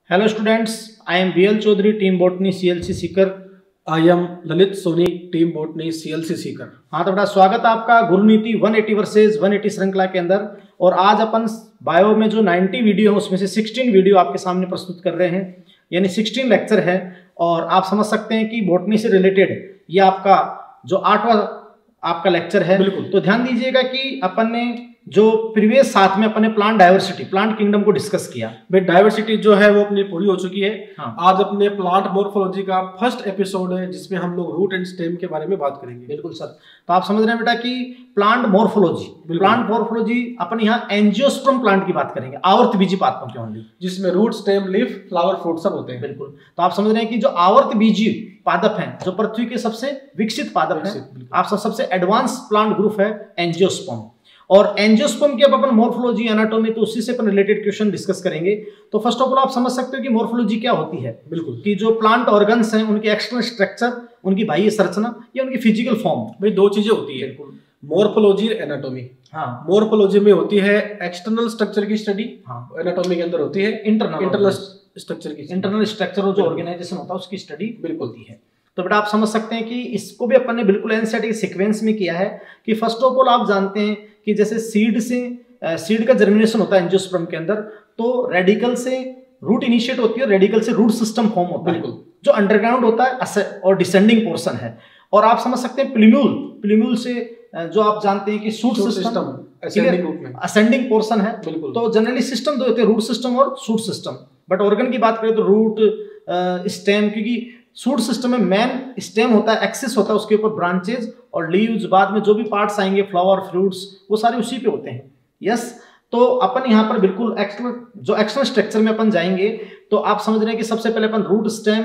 Hello students, I am BL Chaudhary, Team Botany CLC Sikar. I am Lalit Soni, team botany CLC Sikar. हाँ तो बड़ा स्वागत है आपका गुरुनीति 180 वर्सेज 180 श्रृंखला के अंदर। और आज अपन बायो में जो 90 वीडियो है उसमें से 16 वीडियो आपके सामने प्रस्तुत कर रहे हैं, यानी 16 लेक्चर है। और आप समझ सकते हैं कि बॉटनी से रिलेटेड ये आपका जो 8वां आपका लेक्चर है। बिल्कुल। तो ध्यान दीजिएगा कि अपन ने जो प्रीवियस साथ में अपन ने प्लांट डाइवर्सिटी, प्लांट किंगडम को डिस्कस किया। भाई डाइवर्सिटी जो है वो अपनी पूरी हो चुकी है। हाँ। आज अपने प्लांट मॉर्फोलॉजी का फर्स्ट एपिसोड है जिसमें हम लोग रूट एंड स्टेम के बारे में बात करेंगे। बिल्कुल सर। तो आप समझ रहे हैं बेटा कि प्लांट मॉर्फोलॉजी अपन यहाँ एंजियोस्पर्म प्लांट की बात करेंगे, आवर्त बीजी पादपों के ओनली, जिसमें root, stem, leaf, flower, fruit सब होते हैं। बिल्कुल। तो आप समझ रहे हैं कि जो आवर्त बीजी पादप हैं, जो पृथ्वी के सबसे विकसित पादप हैं, आप सबसे एडवांस प्लांट ग्रुप है एंजियोस्पर्म। और एंजियोस्पर्म की अब अपन मॉर्फोलॉजी, एनाटॉमी, तो उसी से अपन रिलेटेड क्वेश्चन डिस्कस करेंगे। तो फर्स्ट ऑफ ऑल आप समझ सकते हो कि मॉर्फोलॉजी क्या होती है। बिल्कुल। कि जो प्लांट ऑर्गन्स हैं उनके एक्सटर्नल स्ट्रक्चर, उनकी बाह्य संरचना या उनकी फिजिकल फॉर्म। भाई दो चीजें होती है, मॉर्फोलॉजी और एनाटॉमी। हाँ। मॉर्फोलॉजी में होती है एक्सटर्नल स्ट्रक्चर की स्टडी। हाँ। एनाटॉमी के अंदर होती है इंटरनल स्ट्रक्चर की, इंटरनल स्ट्रक्चर जो ऑर्गेनाइजेशन होता है उसकी स्टडी बिल्कुल होती है। तो बेटा आप समझ सकते हैं कि इसको भी अपन ने बिल्कुल एनसीईआरटी के सीक्वेंस में किया है। कि फर्स्ट ऑफ ऑल आप जानते हैं कि जैसे सीड का जर्मिनेशन होता है एंजियोस्पर्म के अंदर, तो रेडिकल से रूट इनिशिएट होती है, रेडिकल से रूट सिस्टम फॉर्म होता है जो अंडरग्राउंड होता है और डिसेंडिंग पोर्शन है। और आप समझ सकते हैं प्लूम्यूल से जो आप जानते हैं कि शूट सिस्टम असेंडिंग पोर्शन है। तो जनरली सिस्टम दो होते हैं, रूट सिस्टम और शूट सिस्टम। बट ऑर्गन की बात करें तो रूट, स्टेम, क्योंकि शूट सिस्टम में मेन स्टेम होता है, एक्सिस होता है, उसके ऊपर ब्रांचेज और लीव्स, बाद में जो भी पार्ट्स आएंगे, फ्लावर, फ्रूट्स, वो सारे उसी पे होते हैं। यस। तो अपन यहाँ पर बिल्कुल एक्सटर्नल स्ट्रक्चर में अपन जाएंगे। तो आप समझ रहे हैं कि सबसे पहले अपन रूट स्टेम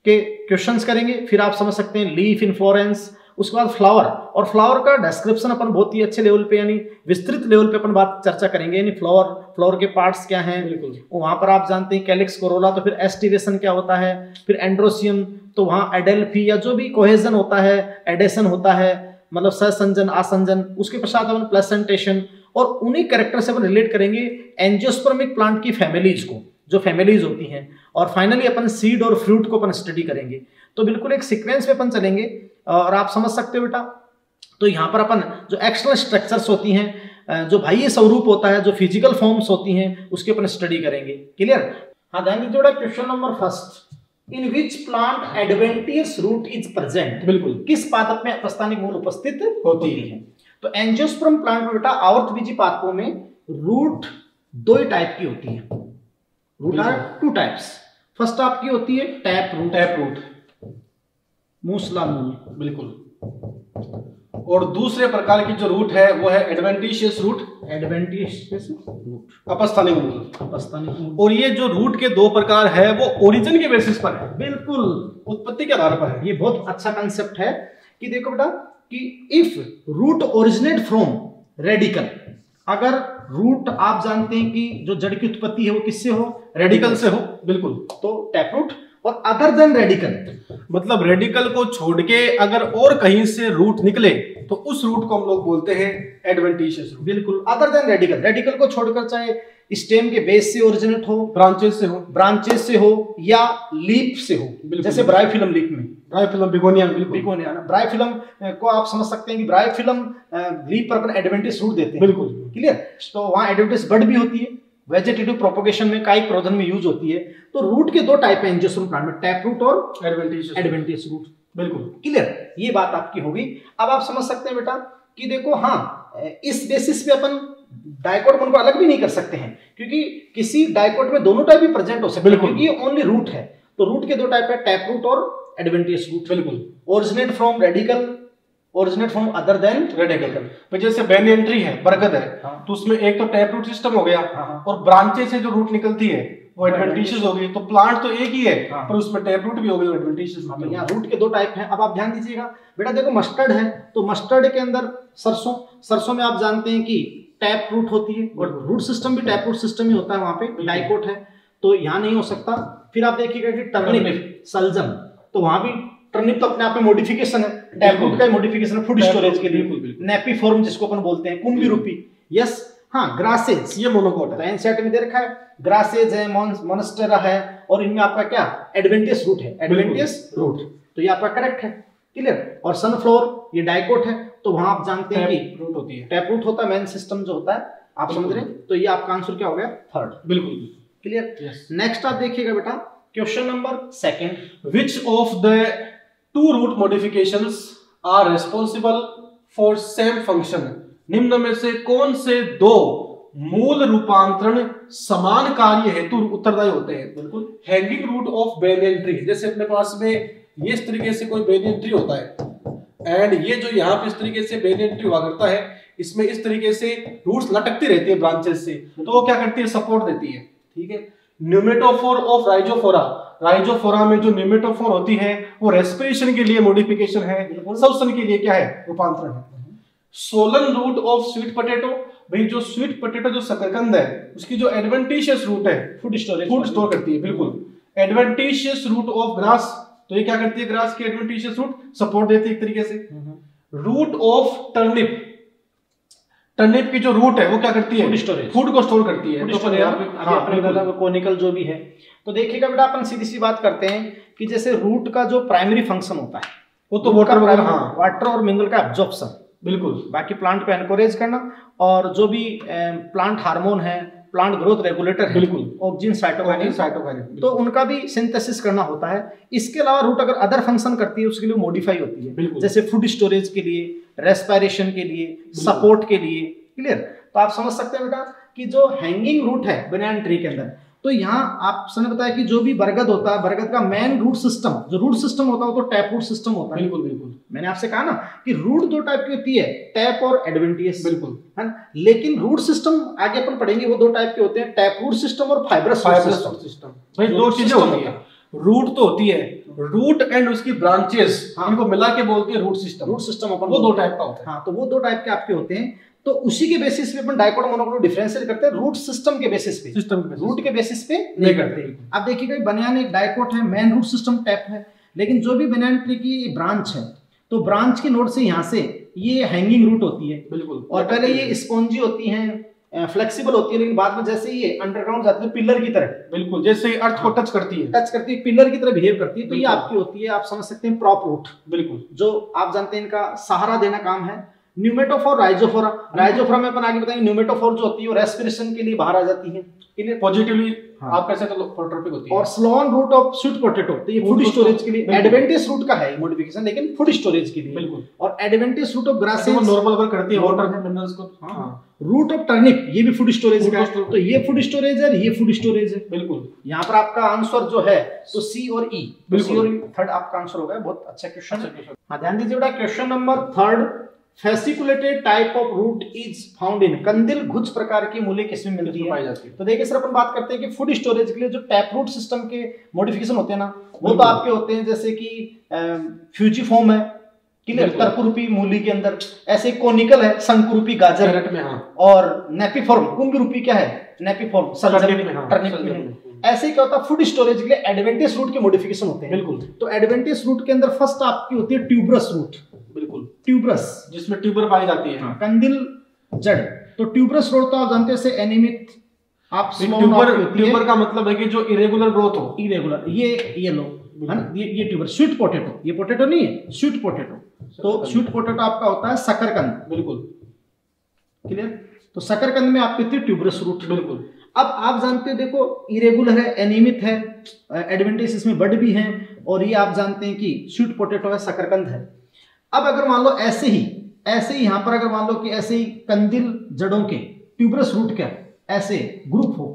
के क्वेश्चंस करेंगे, फिर आप समझ सकते हैं लीफ, इन्फ्लोरेंस, उसके बाद फ्लावर। और फ्लावर का डिस्क्रिप्शन अपन बहुत ही अच्छे लेवल पे, यानी विस्तृत लेवल पे अपन बात चर्चा करेंगे, यानी फ्लावर के पार्ट्स क्या हैं। बिल्कुल। वहां पर आप जानते हैं कैलिक्स, कोरोला, तो फिर एस्टिवेशन क्या होता है, फिर एंड्रोसियम, तो वहां एडेल्फी या जो भी कोहेजन होता है, एडेशन होता है, मतलब सहसंजन, आसंजन, उसके पश्चात अपन प्लेसेंटेशन, और उन्हीं कैरेक्टर से अपन रिलेट करेंगे एंजियोस्पर्मिक प्लांट की फैमिलीज को, जो फैमिलीज होती हैं। और फाइनली अपन सीड और फ्रूट को अपन स्टडी करेंगे। तो बिल्कुल एक सीक्वेंस पे अपन चलेंगे। और आप समझ सकते हो बेटा, तो यहाँ पर अपन जो एक्सटर्नल स्ट्रक्चर्स होती हैं, जो बाह्य स्वरूप होता है, जो फिजिकल फॉर्म्स होती हैं, उसके अपन स्टडी करेंगे। क्लियर? हाँ, ध्यान दीजिए बेटा, question number first, in which plant adventitious root is present. बिल्कुल। किस पादप में अपस्थानिक मूल उपस्थित होती है। तो एंजियोस्पर्म प्लांट में बेटा आवर्तबीजी पादपों में रूट दो ही टाइप की होती है। Root are two types. First आपकी होती है टैप रूट, मूसला मूल। बिल्कुल। और दूसरे प्रकार की जो रूट है वो है एडवेंटिशियस रूट, अपस्थानिक मूल। और ये जो रूट के दो प्रकार है वो ओरिजिन के बेसिस पर है, बिल्कुल उत्पत्ति के आधार पर है। ये बहुत अच्छा कंसेप्ट है कि देखो बेटा कि if root originate from radical, अगर रूट आप जानते हैं कि जो जड़ की उत्पत्ति है वो किससे हो, रेडिकल से हो। बिल्कुल। तो टैप रूट। और अदर देन रेडिकल, मतलब रेडिकल को छोड़ के अगर और कहीं से रूट निकले तो उस रूट को हम लोग बोलते हैं एडवेंटिशियस रूट। बिल्कुल। अदर देन रेडिकल को छोड़कर चाहे स्टेम के बेस से ओरिजिनेट हो, ब्रांचेस से हो या लीफ से हो, जैसे ब्रायोफिलम लीफ में, बिगोनिया ना, ब्रायोफिलम को आप समझ सकते हैं कि ब्रायोफिलम लीफ पर अपन एडवेंटिस रूट देते हैं। बिल्कुल। क्लियर? तो वहां एडवेंटिस बड भी होती है, वेजिटेटिव प्रोपोगेशन में कायिक प्रवर्धन में यूज होती है। तो रूट के दो टाइप है एंजियोस्पर्म प्लांट में, टैप रूट और एडवेंटिस रूट। बिल्कुल। क्लियर? ये बात आपकी होगी। अब आप समझ सकते हैं बेटा कि देखो, हाँ, इस बेसिस पे अपन डाइकोट को अलग भी नहीं कर सकते हैं, क्योंकि किसी डाइकोट में दोनों टाइप भी प्रेजेंट हो सकते हैं, क्योंकि ये ओनली रूट है। तो रूट के दो टाइप है, टैप रूट और एडवेंटिस रूट। बिल्कुल। Originate from radical, originate from other than radical. जैसे बेनियंट्री है, बरगद है, हाँ। तो उसमें एक तो टैप रूट सिस्टम हो गया, हाँ। और ब्रांचे से जो रूट निकलती है वो एडवेंटिशियस हो गई। तो प्लांट तो एक ही है, हाँ। पर उसमें टैप रूट भी हो गई, एडवेंटिशियस। यहाँ रूट के दो टाइप हैं। अब आप ध्यान दीजिएगा बेटा, देखो मस्टर्ड है, तो मस्टर्ड के अंदर सरसों में आप जानते हैं कि टैप रूट होती है, और रूट सिस्टम भी टैप रूट सिस्टम ही होता है, वहां पे डाइकोट है, तो यहाँ नहीं हो सकता। फिर आप देखिएगा कि टर्निप, सलजम, तो वहां भी टर्निप तो अपने आप में मॉडिफिकेशन है, टैप रूट का मॉडिफिकेशन है फूड स्टोरेज के लिए। नेपीफॉर्म जिसको अपन बोलते हैं, कुंभी रूपी। यस। हाँ ग्रासेज, ये मोनोकोट तो एनसीईआरटी में दे रखा है ग्रासेज है, मोन्स्टेरा है, और इनमें आपका क्या एडवेंटियस रूट है, एडवेंटियस रूट, तो ये आपका करेक्ट है, क्लियर। और सनफ्लोर ये डाइकोट है, तो वहां आप जानते हैं कि रूट होती है, टैप रूट होता है, मेन सिस्टम जो होता है, आप समझ रहे हैं, तो ये आपका आंसर क्या हो गया थर्ड, बिल्कुल क्लियर। नेक्स्ट आप देखिएगा बेटा question number second, which of the two root modifications are responsible for same function, निम्न में से कौन से दो मूल रूपांतरण समान कार्य हेतु उत्तरदायी होते हैं। बिल्कुल, hanging root of banyan tree, जैसे अपने पास में ये इस तरीके से कोई बेनियन ट्री होता है एंड ये जो यहाँ पे इस तरीके से बेनियन ट्री हुआ करता है, इसमें इस तरीके से रूट्स लटकती रहती है ब्रांचेस से, तो वो क्या करती है सपोर्ट देती है, ठीक है। न्यूमेटोफोर ऑफ राइजोफोरा, राइजोफोरा में जो न्यूमेटोफोर होती है वो रेस्पिरेशन के लिए मॉडिफिकेशन है, सब्सटेंस के लिए क्या है रूपांतरण है। Swollen root of sweet potato, भाई जो स्वीट पोटैटो जो शकरकंद है उसकी जो एडवेंटिशियस रूट है फूड स्टोरेज, फूड स्टोर करती है, बिल्कुल। एडवेंटिशियस रूट ऑफ ग्रास, तो ये क्या करती है ग्रास की एडवेंटिशियस रूट सपोर्ट देती है एक तरीके से। रूट ऑफ टर्निप, टर्निप की जो रूट है वो क्या करती है फूड स्टोरेज, फूड को स्टोर करती है, तो कोनिकल जो भी है। तो देखिएगा बेटा अपन सीधी सी बात करते हैं कि जैसे रूट का जो प्राइमरी फंक्शन होता है वो तो वाटर और मिनरल का एब्जॉर्प्शन, बिल्कुल, बाकी प्लांट को एनकरेज करना, और जो भी प्लांट हार्मोन है, प्लांट ग्रोथ रेगुलेटर है, बिल्कुल, ऑक्सिन साइटोकाइनिन, तो उनका भी सिंथेसिस करना होता है। इसके अलावा रूट अगर अदर फंक्शन करती है उसके लिए मॉडिफाई होती है, जैसे फूड स्टोरेज के लिए, रेस्पिरेशन के लिए, सपोर्ट के लिए, क्लियर। तो आप समझ सकते हैं बेटा कि जो हैंगिंग रूट है बनाना ट्री के अंदर, तो यहाँ आप समझ बताया कि जो भी बरगद होता है, बरगद का मेन रूट सिस्टम, जो रूट सिस्टम होता है वो तो टैप रूट सिस्टम होता है, बिल्कुल बिल्कुल। मैंने आपसे कहा ना कि रूट दो टाइप की होती है, टैप और एडवेंटियस, बिल्कुल है ना। लेकिन रूट सिस्टम आगे अपन पढ़ेंगे वो दो टाइप के होते हैं, टैप रूट सिस्टम और फाइब्रस सिस्टम। भाई दो चीजें होती है, रूट तो होती है, रूट एंड उसकी ब्रांचेस, इनको मिला के बोलते हैं रूट सिस्टम। रूट सिस्टम अपन वो दो टाइप का होता है, हाँ, तो वो दो टाइप के आपके होते हैं। तो उसी के बेसिस पे अपन डाइकोट मोनोकोट डिफरेंशिएट करते हैं, रूट सिस्टम के बेसिस पे, रूट के बेसिस पे नहीं करते। अब देखिएगा बनाना एक डाइकोट है, मेन रूट सिस्टम टैप है, लेकिन जो भी बनाना ट्री की ब्रांच है, तो ब्रांच के नोड से यहाँ से ये हैंगिंग रूट होती है, बिल्कुल, और पहले ये स्पॉन्जी होती है, फ्लेक्सिबल होती है, लेकिन बाद में जैसे ये अंडरग्राउंड जाती है पिलर की तरह, बिल्कुल, जैसे अर्थ को टच करती है, पिलर की तरह बिहेव करती है, तो ये आपकी होती है, आप समझ सकते हैं प्रॉप रूट, बिल्कुल, जो आप जानते हैं इनका सहारा देना काम है। न्यूमेटोफोर, राइजोफोरा, राइजोफोरा में अपन आगे बताएंगे, न्यूमेटोफोर जो होती है वो रेस्पिरेशन के लिए बाहर आ जाती है, क्लियर, पॉजिटिवली आप कैसे तो फोटोट्रॉपिक होती है। और swollen root of sweet potato, तो ये फूड स्टोरेज के लिए, एडवेंटिस रूट का है मॉडिफिकेशन, लेकिन फूड स्टोरेज के लिए, बिल्कुल। और adventitious root of grasses normal अगर करती है वाटर में मिनरल्स को, हां। रूट ऑफ टर्निप, ये भी फूड स्टोरेज का है, तो ये फूड स्टोरेज है, ये फूड स्टोरेज है, बिल्कुल। यहां पर आपका आंसर जो है तो सी और ई, सी और थर्ड आपका आंसर होगा। बहुत अच्छा क्वेश्चन है, हां, ध्यान दीजिए बेटा। Question number third, fasciculated type of root is found in, कंदिल गुच्छ प्रकार की मूली किसमें मिलती है। तो देखिए सर अपन बात करते हैं कि फूड स्टोरेज के लिए जो टैप रूट सिस्टम के मॉडिफिकेशन होते हैं ना, वो तो आपके होते हैं जैसे कि फ्यूजिफॉर्म है, क्लियर, तर्करूपी मूली के अंदर, ऐसे कोनिकल है, शंकुरूपी गाजर में, और नेपिफॉर्म, कुंभरूपी क्या है, नेपिफॉर्म टर्निप में। ऐसे क्या होता है फूड स्टोरेज के लिए एडवेंटिस रूट के मॉडिफिकेशन होते हैं, बिल्कुल। तो एडवेंटिस रूट के अंदर फर्स्ट आपकी होती है ट्यूबरस रूट, बिल्कुल, ट्यूबरस, जिसमें ट्यूबर पाई जाती है, कंदिल जड़। तो ट्यूबरस रूट तो आप जानते हैं अनियमित, आप ट्यूबर का मतलब है कि जो इरेगुलर ग्रोथ हो, इरेगुलर, ये लो है ना, ये ट्यूबर। स्वीट पोटैटो, ये पोटैटो नहीं है, स्वीट पोटैटो, तो स्वीट पोटैटो आपका होता है शकरकंद, बिल्कुल, क्लियर। तो शकरकंद में आपकी थी ट्यूबरस रूट, बिल्कुल। अब आप जानते हो देखो इरेगुलर है, अनियमित है, एडवेंटिस इसमें बड भी है, और ये आप जानते हैं कि स्वीट पोटैटो है, शकरकंद है। अब अगर मान लो ऐसे ही यहाँ पर अगर मान लो कि ऐसे ही कंदिल जड़ों के ट्यूबरस रूट का ऐसे ग्रुप हो,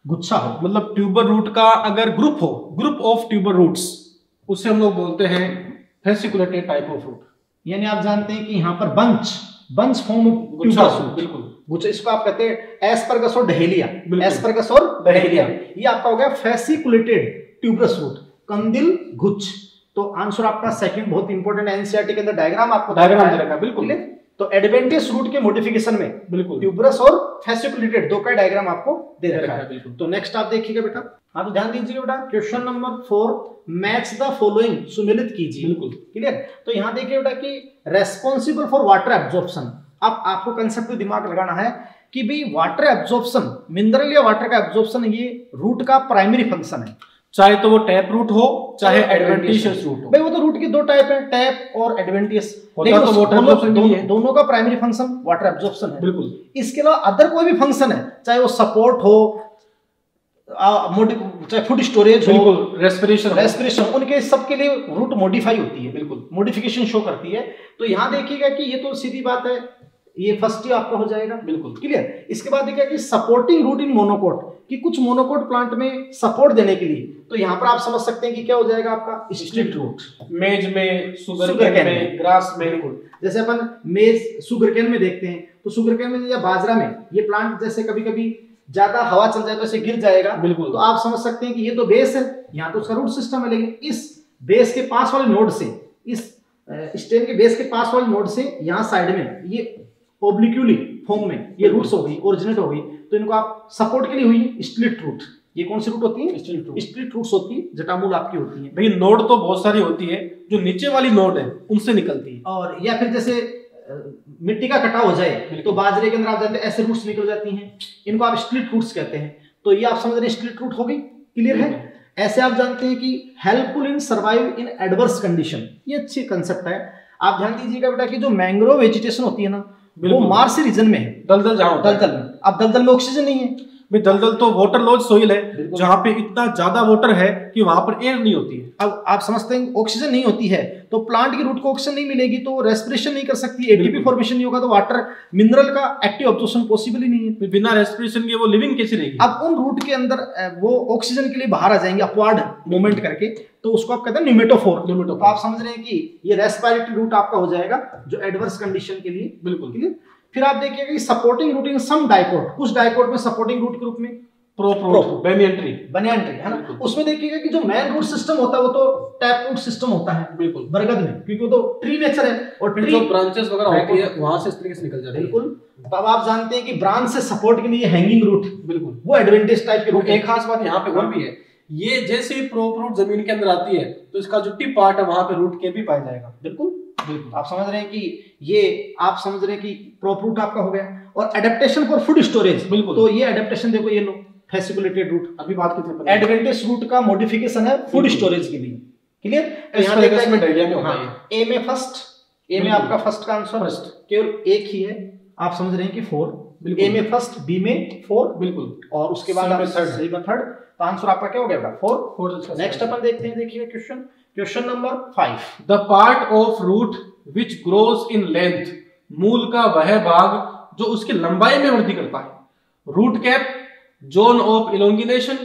गुच्छा हो, मतलब ट्यूबर रूट का अगर ग्रुप हो, ग्रुप ऑफ ट्यूबर रूट्स, उसे हम लोग बोलते हैं फेसिकुलेटेड टाइप ऑफ रूट। यानी आप जानते हैं कि यहाँ पर bunch form of tuberous root, बिल्कुल, गुच्छा, इसको आप कहते हैं एस्परगस और डहेलिया, एस्परगस और डहेलिया, ये आपका हो गया फेसिकुलेटेड ट्यूबरस रूट, कंदिल गुच्छ। तो आंसर आपका सेकंड बहुत इंपॉर्टेंट, एनसीईआरटी के अंदर डायग्राम आपको दे रखा है, बिल्कुल। तो एडवेंटिस रूट के मॉडिफिकेशन में, बिल्कुल, ट्यूबरस और फेसिकुलेटेड दो का डायग्राम आपको दे रखा है। तो नेक्स्ट आप देखिएगा बेटा, हाँ, तो ध्यान दीजिएगा बेटा। Question number 4, match the following, सुमेलित कीजिए, बिल्कुल, क्लियर। तो यहाँ देखिए बेटा कि रेस्पॉन्सिबल फॉर वाटर एब्जॉर्प्शन, अब आपको कंसेप्ट पे दिमाग लगाना है कि भाई वाटर एब्जॉर्प्शन, मिनरल या वाटर का एब्जॉर्प्शन ये रूट का प्राइमरी फंक्शन है, चाहे तो वो टैप रूट हो चाहे एडवेंटिशियस रूट हो। भाई वो तो रूट की दो टाइप है, टैप और एडवेंटिशियस, लेकिन तो वाटर एब्जॉर्प्शन दोनों का प्राइमरी फंक्शन वाटर एब्जॉर्प्शन है। बिल्कुल। इसके अलावा अदर कोई भी फंक्शन है, चाहे वो सपोर्ट हो, चाहे फूड स्टोरेज हो, रेस्पिरेशन, उनके सबके लिए रूट मॉडिफाई होती है, बिल्कुल मॉडिफिकेशन शो करती है। तो यहाँ देखिएगा कि ये तो सीधी बात है, ये फर्स्ट ही आपका हो जाएगा, बिल्कुल क्लियर। इसके बाद देखिए कि सपोर्टिंग रूट इन मोनोकोट, कि कुछ मोनोकोट प्लांट में सपोर्ट देने के लिए, तो यहाँ पर आप समझ सकते हैं कि क्या हो जाएगा आपका स्ट्रिप्ट रूट। मेज में, सुगरकेन में, ग्रास में, जैसे अपन मेज सुगरकेन में देखते हैं, तो सुगरकेन में या बाजरा में ये प्लांट जैसे कभी कभी ज्यादा हवा चल जाए तो ऐसे गिर जाएगा, बिल्कुल। तो आप समझ सकते हैं कि ये तो बेस है, यहाँ तो उसका रूट सिस्टम है, लेकिन इस बेस के पास वाले नोड से, इस स्टेम के बेस के पास वाले नोड से यहाँ साइड में ये ओब्लिक्यूली फॉर्म में ये रूट्स हो गई, ओरिजिनेट हो गई, तो इनको आप सपोर्ट के लिए हुई स्प्लिट रूट। ये कौन सी रूट होती है? स्प्लिट रूट्स होती है, जटामूल आपकी होती है। भाई नोड तो बहुत सारी होती है, जो नीचे वाली नोड है उनसे निकलती है। और या फिर जैसे मिट्टी का कटाव हो जाए तो बाजरे के अंदर आप जानते हैं ऐसे रूट्स निकल जाती हैं, इनको आप स्प्लिट रूट्स कहते हैं। तो ये आप समझ रहे हैं स्प्लिट रूट हो गई, क्लियर है। ऐसे आप जानते हैं कि helpful in survive in adverse condition, ये अच्छी कंसेप्ट है। आप ध्यान दीजिएगा बेटा कि जो मैंग्रोव वेजिटेशन होती है ना, वो मार्सी रीजन में है, दलदल जहां दलदल में। अब दलदल में ऑक्सीजन नहीं है, दलदल तो वाटर लॉज सोइल है, जहां पे इतना ज्यादा वाटर है कि वहां पर एयर नहीं होती है। अब आप समझते हैं ऑक्सीजन नहीं होती है तो प्लांट की रूट को ऑक्सीजन नहीं मिलेगी तो रेस्पिरेशन नहीं कर सकती, एटीपी फॉर्मेशन नहीं होगा, तो वाटर मिनरल का एक्टिव एब्जॉर्प्शन पॉसिबल ही नहीं है। बिना रेस्पिरेशन के वो लिविंग कैसे रहेगी? अब उन रूट के अंदर वो ऑक्सीजन के लिए बाहर आ जाएंगे अपवार्ड मूवमेंट करके, तो उसको आप कहते हैं न्यूमेटोफोर। तो आप समझ रहे हैं कि ये रेस्पिरेटरी रूट आपका हो जाएगा जो एडवर्स कंडीशन के लिए, बिल्कुल क्लियर। फिर आप देखिएगा कि supporting root in some dicot, कुछ डाइकोट में सपोर्टिंग रूट के रूप में बनियन ट्री है ना, उसमें देखिएगा कि जो मेन रूट सिस्टम होता है वो तो टैप रूट सिस्टम होता है, बिल्कुल बरगद में, क्योंकि वो तो ट्री नेचर है और ट्री जो ब्रांचेस वगैरह होती है वहां से इस तरीके से निकल जाती है, बिल्कुल। तब आप जानते हैं कि ब्रांच से सपोर्ट के लिए हैंगिंग रूट, बिल्कुल वो एडवांटेज टाइप के रूट। एक खास बात यहाँ पे और भी है, ये जैसे ही प्रोप रूट जमीन के अंदर आती है तो इसका जो टिप पार्ट है वहां पे रूट के भी पाया जाएगा, बिल्कुल बिल्कुल। आप समझ रहे हैं कि ये आप समझ रहे हैं कि प्रोप रूट आपका हो गया। और एडेप्टेशन फॉर फूड स्टोरेज, बिल्कुल, तो ये एडेप्टेशन देखो, ये लो फैसिकुलेटेड रूट, अभी बात की थी, एडवांटेज रूट का मॉडिफिकेशन है फूड स्टोरेज के लिए, क्लियर। तो यहां देखते हैं डायग्राम में, हाँ, ए में फर्स्ट, ए में आपका फर्स्ट का आंसर फर्स्ट केवल एक ही है, आप समझ रहे हैं कि 4, ए में फर्स्ट, बी में 4, बिल्कुल, और उसके बाद आप सी में थर्ड, तो आंसर आपका क्या हो गया बेटा 4। नेक्स्ट अपन देखते हैं, देखिए question number 5, the part of root which grows in length, मूल का वह भाग जो उसकी लंबाई में वृद्धि करता है। Root cap, zone of elongation,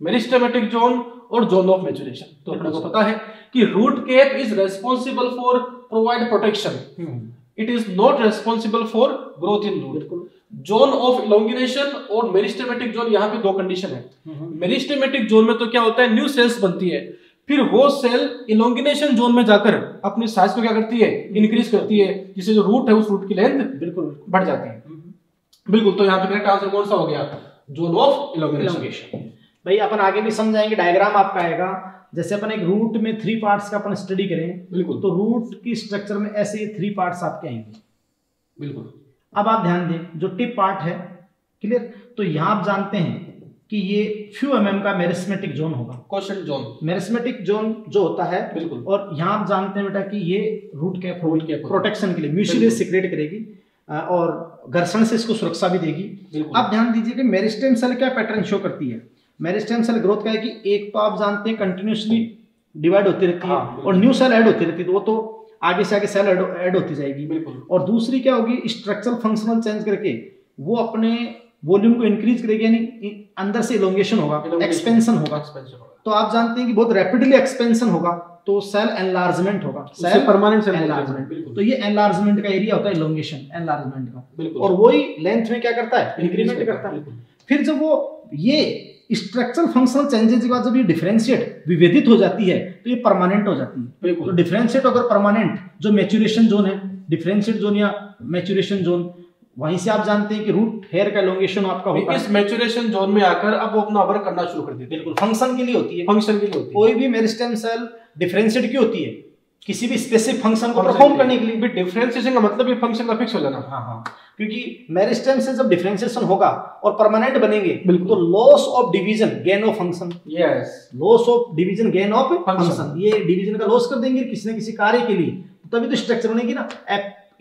meristematic zone और जोन ऑफ मैच्योरेशन। तो अपने को पता है कि root cap is responsible for provide protection, it is not responsible for growth in root. Zone of elongation और मेरिस्टेमेटिक जोन, यहाँ पे दो कंडीशन है। मेरिस्टेमेटिक जोन में तो क्या होता है, न्यू सेल्स बनती है, फिर वो सेल इलोंगिनेशन जोन में जाकर अपनी साइज को क्या करती है, इंक्रीज करती है, जिससे जो रूट है उस रूट की लेंथ बिल्कुल बढ़ जाती है, बिल्कुल। तो यहाँ पे करेक्ट आंसर कौन सा हो गया, जोन ऑफ इलोंगेशन। भाई अपन आगे भी समझाएंगे, डायग्राम आपका आएगा, जैसे अपन एक रूट में 3 पार्ट्स का अपन स्टडी करें, बिल्कुल, तो रूट की स्ट्रक्चर में ऐसे 3 पार्ट्स आपके आएंगे, बिल्कुल। अब आप ध्यान दें, जो टिप पार्ट है, क्लियर, तो यहाँ आप जानते हैं कि ये फ्यू mm का मेरिस्मेटिक जोन होगा, क्वेश्चन जोन, मेरिस्मेटिक जोन जो होता है, बिल्कुल। और यहाँ आप जानते हैं बेटा कि ये रूट के प्रोटेक्शन के लिए म्यूचुअली सिक्रेट करेगी और घर्षण से इसको सुरक्षा भी देगी। आप ध्यान दीजिए कि मेरिस्टेम सेल क्या पैटर्न शो करती है। मेरिस्टेम सेल ग्रोथ का है कि एक तो आप जानते हैं कंटिन्यूसली डिवाइड होती रहती है, और न्यू सेल ऐड होती रहती है, तो वो तो आगे से आगे सेल ऐड होती जाएगी, बिल्कुल। और दूसरी क्या होगी, स्ट्रक्चरल फंक्शनल चेंज करके वो अपने वॉल्यूम को इंक्रीज करेगी, यानी अंदर से इलोंगेशन होगा, एक्सपेंशन होगा। तो आप जानते हैं कि बहुत रैपिडली एक्सपेंशन होगा तो सेल एनलार्जमेंट होगा, सेल परमानेंट सेल एनलार्जमेंट। तो ये एनलार्जमेंट का एरिया होता है, इलोंगेशन एनलार्जमेंट का, बिल्कुल। और वही लेंथ में क्या करता है, इंक्रीमेंट करता है। फिर जब वो ये स्ट्रक्चरल फंक्शनल चेंजेस के बाद जब ये डिफरेंशिएट विभेदित हो जाती है तो ये परमानेंट हो जाती है। तो डिफरेंशिएट अगर परमानेंट, जो मैच्योरेशन जोन है, डिफरेंशिएट जोन या मैच्योरेशन जोन, वहीं से आप जानते हैं कि रूट हेयर का एलोंगेशन आपका होता है। इस मैच्योरेशन जोन में आकर अब वो अपना वर्क करना शुरू कर देते हैं, बिल्कुल, फंक्शन के लिए होती है, फंक्शन के लिए होती है। कोई भी मेरिस्टेम सेल डिफरेंशिएट की होती है, किसी भी स्पेसिफिक फंक्शन को परफॉर्म करने के लिए। डिफरेंशिएशन का मतलब ये फंक्शन का फिक्स हो जाना। हाँ, क्योंकि मेरिस्टेम से जब डिफरेंशिएशन होगा और परमानेंट बनेंगे तो loss of division gain of function, yes, loss of division gain of function, ये डिवीजन का लॉस कर देंगे किसी न किसी कार्य के लिए, तभी तो स्ट्रक्चर बनेगी ना।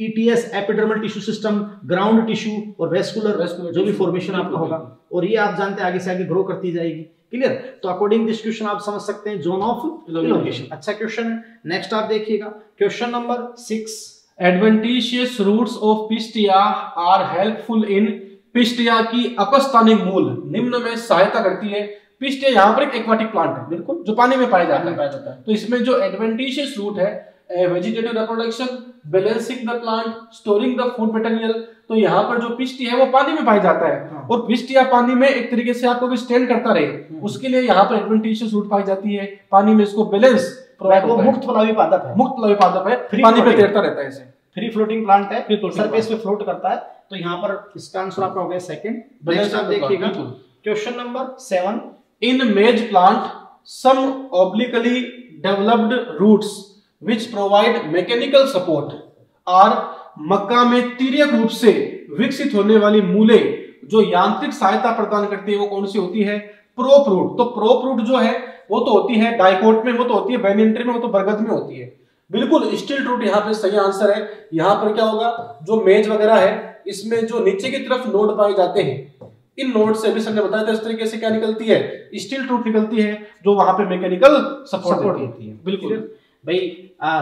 ETS epidermal tissue system, ground tissue और वेस्कुलर जो भी फॉर्मेशन आपका होगा, और ये आप जानते हैं आगे से आगे ग्रो करती जाएगी। क्लियर? तो अकॉर्डिंग दिस क्वेश्चन आप समझ सकते हैं जोन ऑफ इलोंगेशन। अच्छा क्वेश्चन है। नेक्स्ट आप देखिएगा question number 6। Adventitious roots of Pistia are helpful in, Pistia की अपस्थानिक मूल निम्न में सहायता करती है। पिस्टिया यहाँ पर एक एक्वाटिक प्लांट है, बिल्कुल, जो पानी में पाया जाता है। तो इसमें जो एडवेंटिशियस रूट है, vegetative reproduction, balancing the plant, storing the food material, तो यहाँ पर जो पिस्टिया है वो पानी में पाया जाता है। और पिस्टिया पानी में एक तरीके से आपको स्टैंड करता रहे, उसके लिए यहाँ पर एडवेंटिशियस रूट पाई जाती है। पानी में इसको बैलेंस प्रोवाइड होता है। मुक्त प्लावी पादप है, मुक्त प्लावी पादप है, पानी पे तैरता रहता है। इसे फ्री फ्लोटिंग प्लांट है, सरफेस पे फ्लोट करता है। तो यहाँ पर इसका आंसर आपका हो गया सेकंड। नेक्स्ट आप देखिएगा question number 7। In maize plant some obliquely developed roots which provide mechanical support are, मक्का में तिर्यक रूप से विकसित होने वाली मूलें जो यांत्रिक सहायता प्रदान करती है वो कौन सी होती है? Prop root. तो प्रोप रूट जो है वो तो होती है डाइकोट में, वो तो होती है बैनियंट्री में, वो तो बरगद में होती है। बिल्कुल स्टिल्ट रूट यहाँ पे सही आंसर है। यहाँ पर क्या होगा, जो मेज वगैरह है इसमें जो नीचे की तरफ नोड पाए जाते हैं, इन नोड से भी सर ने बताया था इस तरीके से क्या निकलती है, स्टिल्ट रूट निकलती है, जो वहां पे मैकेनिकल सपोर्ट देती है। बिल्कुल भाई,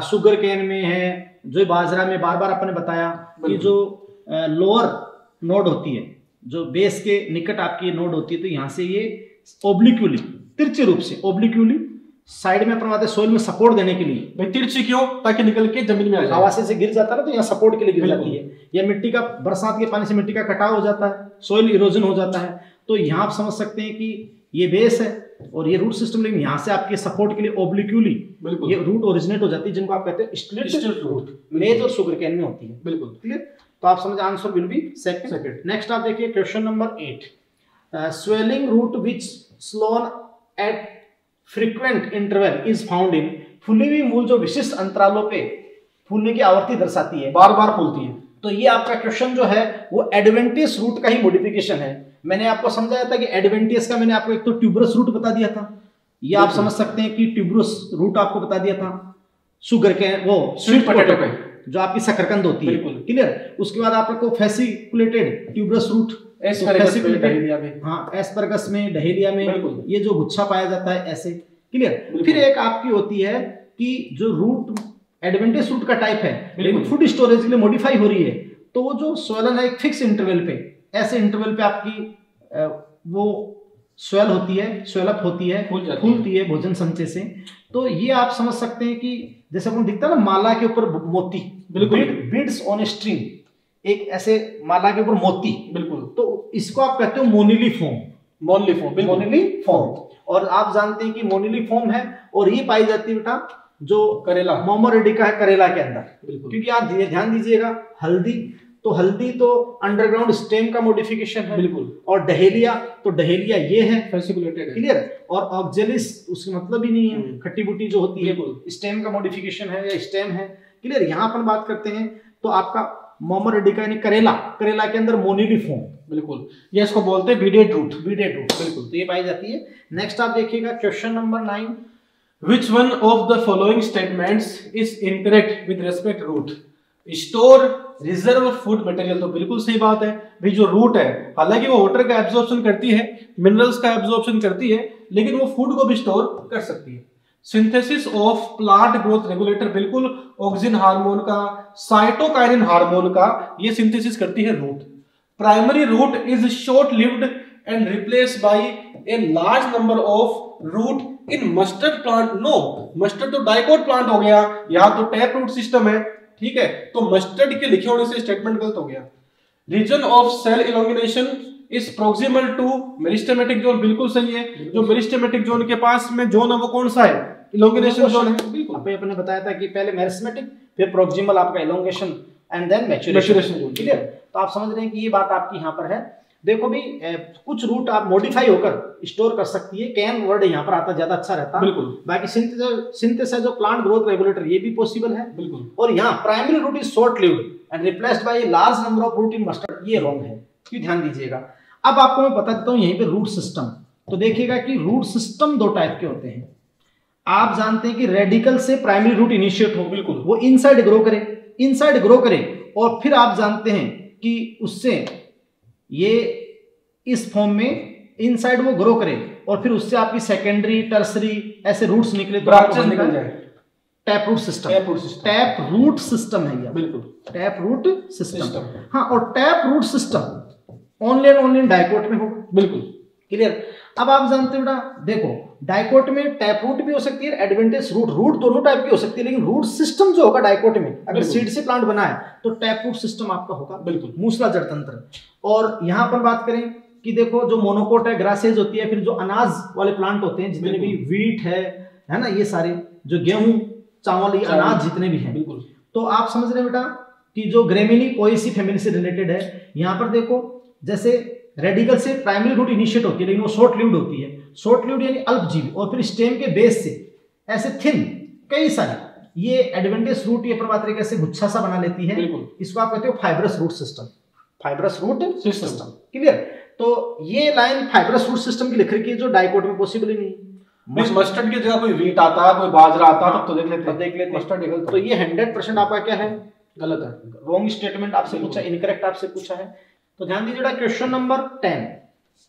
शुगर केन में है, जो बाजरा में बार बार अपन ने बताया कि जो लोअर नोड होती है, जो बेस के निकट आपकी नोड होती है, तो यहाँ से ये ओब्लिक्यूली, तिरछे रूप से ओब्लिक्यूली साइड में अपन आते सोइल में सपोर्ट देने के लिए। भाई तिरछी क्यों? ताकि निकल के जमीन में आ जाए। हवा से गिर जाता है ना, तो यहाँ सपोर्ट के लिए गिर जाती है। या मिट्टी का, बरसात के पानी से मिट्टी का कटाव हो जाता है, सोइल इरोजन हो जाता है, तो यहाँ आप समझ सकते हैं कि ये बेस है और ये रूट सिस्टम, लेकिन यहाँ से आपके सपोर्ट के लिए ओब्लिक्यूली ये रूट ओरिजिनेट हो जाती है, जिनको आप कहते हैं स्टिल्ट रूट। मेज और शुगर केन में होती है। बिल्कुल क्लियर? तो आप समझ, answer will be second. Next आप देखिए question number 8। Swelling root which swollen at frequent interval is found in, फूली हुई मूल जो विशिष्ट अंतरालों पे फूलने की आवृत्ति दर्शाती है, बार बार फूलती है। तो ये आपका क्वेश्चन जो है वो एडवेंटियस रूट का ही मॉडिफिकेशन है। मैंने आपको समझाया था कि एडवेंटियस का मैंने आपको एक तो ट्यूबरस रूट बता दिया था, ये आप समझ सकते हैं कि ट्यूबरस रूट आपको बता दिया था शुगर के वो स्वीट पोटैटो पे, जो आपकी शकरकंद होती है। क्लियर? उसके बाद आपको फेसिकुलेटेड ट्यूबरस रूट, हाँ, एस्परगस में, डहेलिया में ये जो गुच्छा पाया जाता है ऐसे। क्लियर? फिर एक आपकी होती है कि जो रूट एडवेंटियस रूट का टाइप है, लेकिन फूड स्टोरेज के लिए मॉडिफाई हो रही है, तो वो जो स्वेलन है एक फिक्स इंटरवल पे, ऐसे इंटरवल पे आपकी वो स्वेल होती है, स्वेलअप होती है, फूलती है भोजन संचय से। तो ये आप समझ सकते हैं कि जैसे आपको दिखता है ना माला के ऊपर मोती, बिल्कुल, बीड्स ऑन ए स्ट्रिंग, एक ऐसे माला के ऊपर मोती, बिल्कुल, तो इसको आप कहते हो मोनिलीफॉर्म। मोनिलीफॉर्म। और आप जानते हैं कि मोनिलीफॉर्म है और ये पाई जाती है बेटा जो करेला, मोमोरेडिका है करेला के अंदर। क्योंकि आप ध्यान दीजिएगा, हल्दी तो अंडरग्राउंड स्टेम का मॉडिफिकेशन है, बिल्कुल, और डहेलिया तो डहेलिया ये है फेसिकुलेटेड है। क्लियर? और ऑक्जेलिस उसका मतलब ही नहीं है, खट्टी बुट्टी जो होती है, स्टेम का मॉडिफिकेशन है या स्टेम है। क्लियर? यहाँ अपन बात करते हैं तो आपका मोमोरेडिका यानी करेला के अंदर मोनिलीफॉर्म, बिल्कुल, ये इसको बोलते हैं बीडेड रूट, बिल्कुल, तो ये पाई जाती है। नेक्स्ट आप देखिएगा question number 9। Which one of the following statements is incorrect with respect root? Store reserve food material, तो बिल्कुल सही बात है भाई। जो रूट है हालांकि वो वाटर का एब्जॉर्प्शन करती है, मिनरल्स का एब्जॉर्प्शन करती है, लेकिन वो फूड को भी स्टोर कर सकती है। Synthesis of plant growth regulator, बिल्कुल, ऑक्सिन हार्मोन का, साइटोकाइनिन हार्मोन का ये सिंथेसिस करती है root. Primary root is short lived and replace by a large number of root in mustard plant. No, mustard तो डाइकोट प्लांट हो गया, यहाँ तो टैप रूट सिस्टम है, ठीक है, तो मस्टर्ड के लिखे होने से स्टेटमेंट गलत हो गया। Region of cell elongation is proximal to meristematic zone, बिल्कुल सही है। जो मेरिस्टेमेटिक जोन के पास में जोन है वो कौन सा है? इलोंगिनेशन जोन है। बिल्कुल, आपने बताया था कि पहले मेरिस्टेमेटिक, फिर प्रोक्सिमल आपका elongation and then maturation zone. Clear? तो आप समझ रहे हैं कि ये बात आपकी यहाँ पर है। देखो भी कुछ रूट आप मॉडिफाई होकर स्टोर कर सकती है, कैन वर्ड यहाँ पर आता ज्यादा अच्छा रहता है। बिल्कुल। बाकी synthesize of plant growth regulator ये भी पॉसिबल है। बिल्कुल। और यहाँ primary root is short lived and replaced by large number of root in mustard, ये रॉन्ग है, क्यों ध्यान दीजिएगा। अब आपको मैं बता देता हूँ यहीं पे रूट सिस्टम। तो देखिएगा कि रूट सिस्टम दो टाइप के होते हैं। आप जानते हैं कि रेडिकल से प्राइमरी रूट इनिशिएट हो, बिल्कुल, वो इनसाइड ग्रो करे, इनसाइड ग्रो करे, और फिर आप जानते हैं कि उससे ये इस फॉर्म में इनसाइड वो ग्रो करे, और फिर उससे आपकी सेकेंडरी टर्सरी ऐसे रूट्स निकले, ब्रांचेस निकल जाए। Tap root system, tap root system है ये, बिल्कुल, टैप रूट सिस्टम। हाँ, और tap root system only and only dicot में होगा। बिल्कुल, क्लियर। अब आप जानते हो बेटा, देखो डाइकोट में टैप रूट भी हो सकती है, एडवेंटेज रूट दोनों टाइप की हो सकती है, लेकिन रूट सिस्टम जो होगा डाइकोट में, अगर सीड से प्लांट बना है तो टैप रूट सिस्टम आपका होगा। बिल्कुल, मूसला जड़ तंत्र। और यहाँ पर बात करें कि देखो जो मोनोकोट है, ग्रासेज होती है, फिर जो अनाज वाले प्लांट होते हैं जितने भी वीट है ना, ये सारे जो गेहूं चावल, ये अनाज जितने भी हैं, बिल्कुल। तो आप समझ रहे हैं बेटा कि जो ग्रेमिनी पोएसी फैमिली से रिलेटेड है। यहाँ पर देखो जैसे रेडिकल से प्राइमरी रूट इनिशिएट होती है, लेकिन वो शॉर्ट लिव्ड होती है। शॉर्ट लिव्ड यानी अल्पजीवी, और फिर स्टेम के बेस से ऐसे थिन कई सारे ये एडवेंटेज रूट ये प्रभाव तरीके से गुच्छा सा बना लेती है। इसको आप कहते हो fibrous root system, fibrous root system. Clear. तो ये लाइन फाइब्रस रूट सिस्टम की लिख रखी है, जो डाइकोट में पॉसिबल ही नहीं। मस्टर्ड की जगह कोई व्हीट आता है, कोई बाजरा आता है, तब तो देख लेते मस्टर्ड निकलता। तो ये 100% आपका क्या है, गलत है, रॉन्ग स्टेटमेंट आपसे पूछा, इनकरेक्ट आपसे पूछा है। तो ध्यान दीजिएगा question number 10,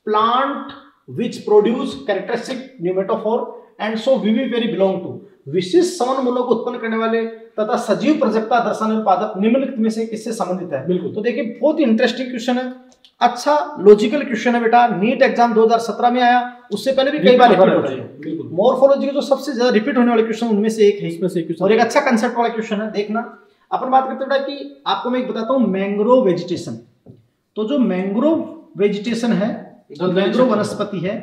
plant which produce characteristic pneumatophore and so vivipary belong to, विशिष्ट सवन मूलों को उत्पन्न करने वाले तथा सजीव प्रजक्ता दर्शाने वाले पादप निम्नलिखित में से किससे संबंधित है। बिल्कुल। तो देखिए बहुत ही इंटरेस्टिंग क्वेश्चन है, अच्छा लॉजिकल क्वेश्चन है बेटा। नीट एग्जाम 2017 में आया, उससे पहले भी कई बार रिपीट हो रही है। मॉर्फोलॉजी के जो सबसे ज्यादा रिपीट होने वाले क्वेश्चन उनमें से एक है, और एक अच्छा कंसेप्ट वाला क्वेश्चन है। देखना, अपन बात करते हैं कि आपको मैं एक बताता हूँ मैंग्रोव वेजिटेशन। तो जो मैंग्रोव वेजिटेशन है, मैंग्रोव वनस्पति है,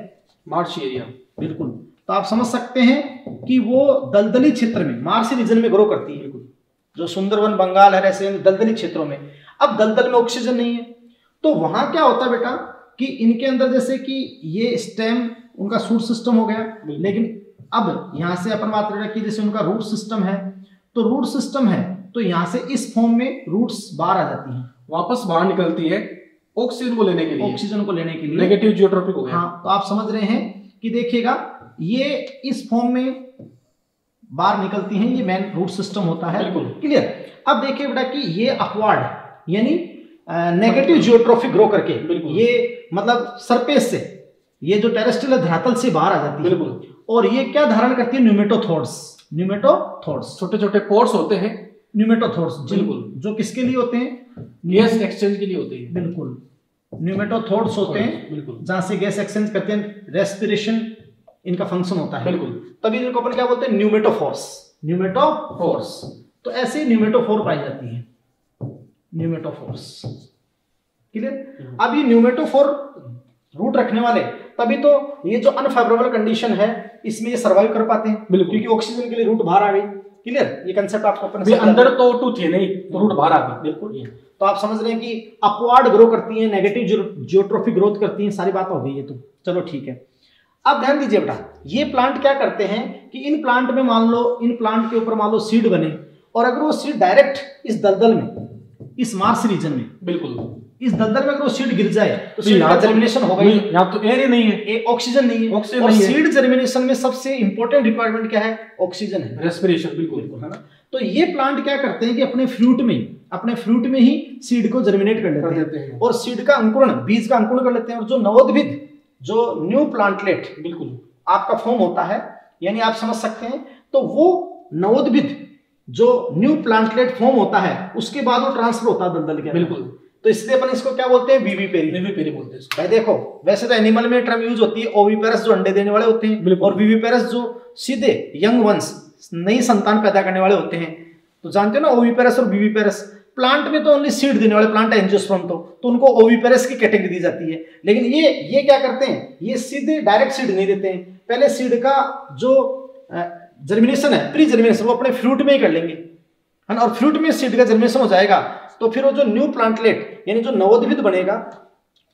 मार्श एरिया, बिल्कुल, तो आप समझ सकते हैं कि वो दलदली क्षेत्र में, मार्शी रीजन में ग्रो करती है, जो सुंदरवन बंगाल है ऐसे दलदली क्षेत्रों में। अब दलदल में ऑक्सीजन नहीं है, तो वहां क्या होता है बेटा कि इनके अंदर जैसे कि ये स्टेम उनका शूट सिस्टम हो गया, लेकिन अब यहां से अपन बात कर रहे हैं कि जैसे उनका रूट सिस्टम है, तो रूट सिस्टम है तो यहां से इस फॉर्म में रूट्स बाहर आ जाती हैं, वापस बाहर निकलती है ऑक्सीजन को लेने के लिए, ऑक्सीजन को लेने के लिए, नेगेटिव जियोट्रोपिक हो गया। हाँ, तो आप समझ रहे हैं कि देखिएगा ये इस फॉर्म में बाहर निकलती हैं, ये मेन रूट सिस्टम होता है। क्लियर। अब देखिए बेटा कि ये अपवार्ड यानी नेगेटिव जियोट्रोफिक ग्रो करके, ये मतलब सरफेस से, ये जो टेरेस्ट्रियल धरातल से बाहर आ जाती है, और ये क्या धारण करती है, न्यूमेटोथोर्स। न्यूमेटोथोर्स छोटे छोटे पोर्स होते हैं, न्यूमेटोथोर्स, बिल्कुल, जो किसके लिए होते हैं, गैस एक्सचेंज के लिए होते हैं, बिल्कुल, न्यूमेटोथोर्स होते हैं, बिल्कुल, जहां से गैस एक्सचेंज करते हैं, रेस्पिरेशन इनका फंक्शन होता है, बिल्कुल, तभी इनको अपन क्या बोलते हैं, न्यूमेटोफोर्स, न्यूमेटोफोर्स। तो ऐसे न्यूमेटोफोर पाई जाती है, न्यूमेटोफोर्स। क्लियर। अब ये न्यूमेटोफोर रूट रखने वाले, तभी तो ये जो अनफेवरेबल कंडीशन है इसमें ये सर्वाइव कर पाते हैं, क्योंकि ऑक्सीजन के लिए रूट बाहर आ गई। क्लियर। ये कंसेप्ट आपको अपन अंदर तो टू थे नहीं, तो रूट बाहर आ गई, बिल्कुल। तो आप समझ रहे हैं कि अपवार्ड ग्रो करती हैं, नेगेटिव जियोट्रोफिक ग्रोथ करती हैं, सारी बात हो गई है। तो चलो ठीक है। अब ध्यान दीजिए बेटा, ये प्लांट क्या करते हैं कि इन प्लांट में मान लो, इन प्लांट के ऊपर मान लो सीड बने, और अगर वो सीड डायरेक्ट इस दलदल में, इस मार्स रीजन में, बिल्कुल, इस दलदल में अगर वो सीड गिर जाए तो सीड का जर्मिनेशन होगा ही। यहाँ तो एयर ही नहीं है, ऑक्सीजन नहीं है, और सीड जर्मिनेशन में सबसे इंपॉर्टेंट रिक्वायरमेंट क्या है, ऑक्सीजन है, रेस्पिरेशन, बिल्कुल, है ना। तो ये प्लांट क्या करते हैं कि अपने फ्रूट में ही सीड को जर्मिनेट कर लेते हैं, और सीड का अंकुरण, बीज का अंकुरण कर लेते हैं, और जो नवोद्भिद, जो न्यू प्लांटलेट, बिल्कुल, आपका फॉर्म होता है, यानी आप समझ सकते हैं, तो वो नवोद्भिद जो न्यू प्लांटलेट फॉर्म होता है, उसके बाद वो ट्रांसफर होता है दलदल के, बिल्कुल। तो इसलिए अपन इसको क्या बोलते हैं, विविपेरी बोलते हैं। भाई देखो, वैसे तो एनिमल में टर्म यूज होती है ओविपेरस, जो अंडे देने वाले होते हैं, और विविपेरस जो सीधे यंग वंस, नई संतान पैदा करने वाले होते हैं। तो जानते हो ना ओविपेरस और विविपेरस। प्लांट में तो ओनली सीड देने वाले प्लांट है, एंजियोस्पर्म, तो उनको ओविपेरस की कैटेगरी दी जाती है। लेकिन ये क्या करते हैं, ये सीधे डायरेक्ट सीड नहीं देते हैं, पहले सीड का जो जर्मिनेशन है, प्री जर्मिनेशन, वो अपने फ्रूट में ही कर लेंगे, है ना, और फ्रूट में सीड का जर्मिनेशन हो जाएगा, तो फिर वो जो न्यू प्लांटलेट यानी जो नवोद्भिद बनेगा,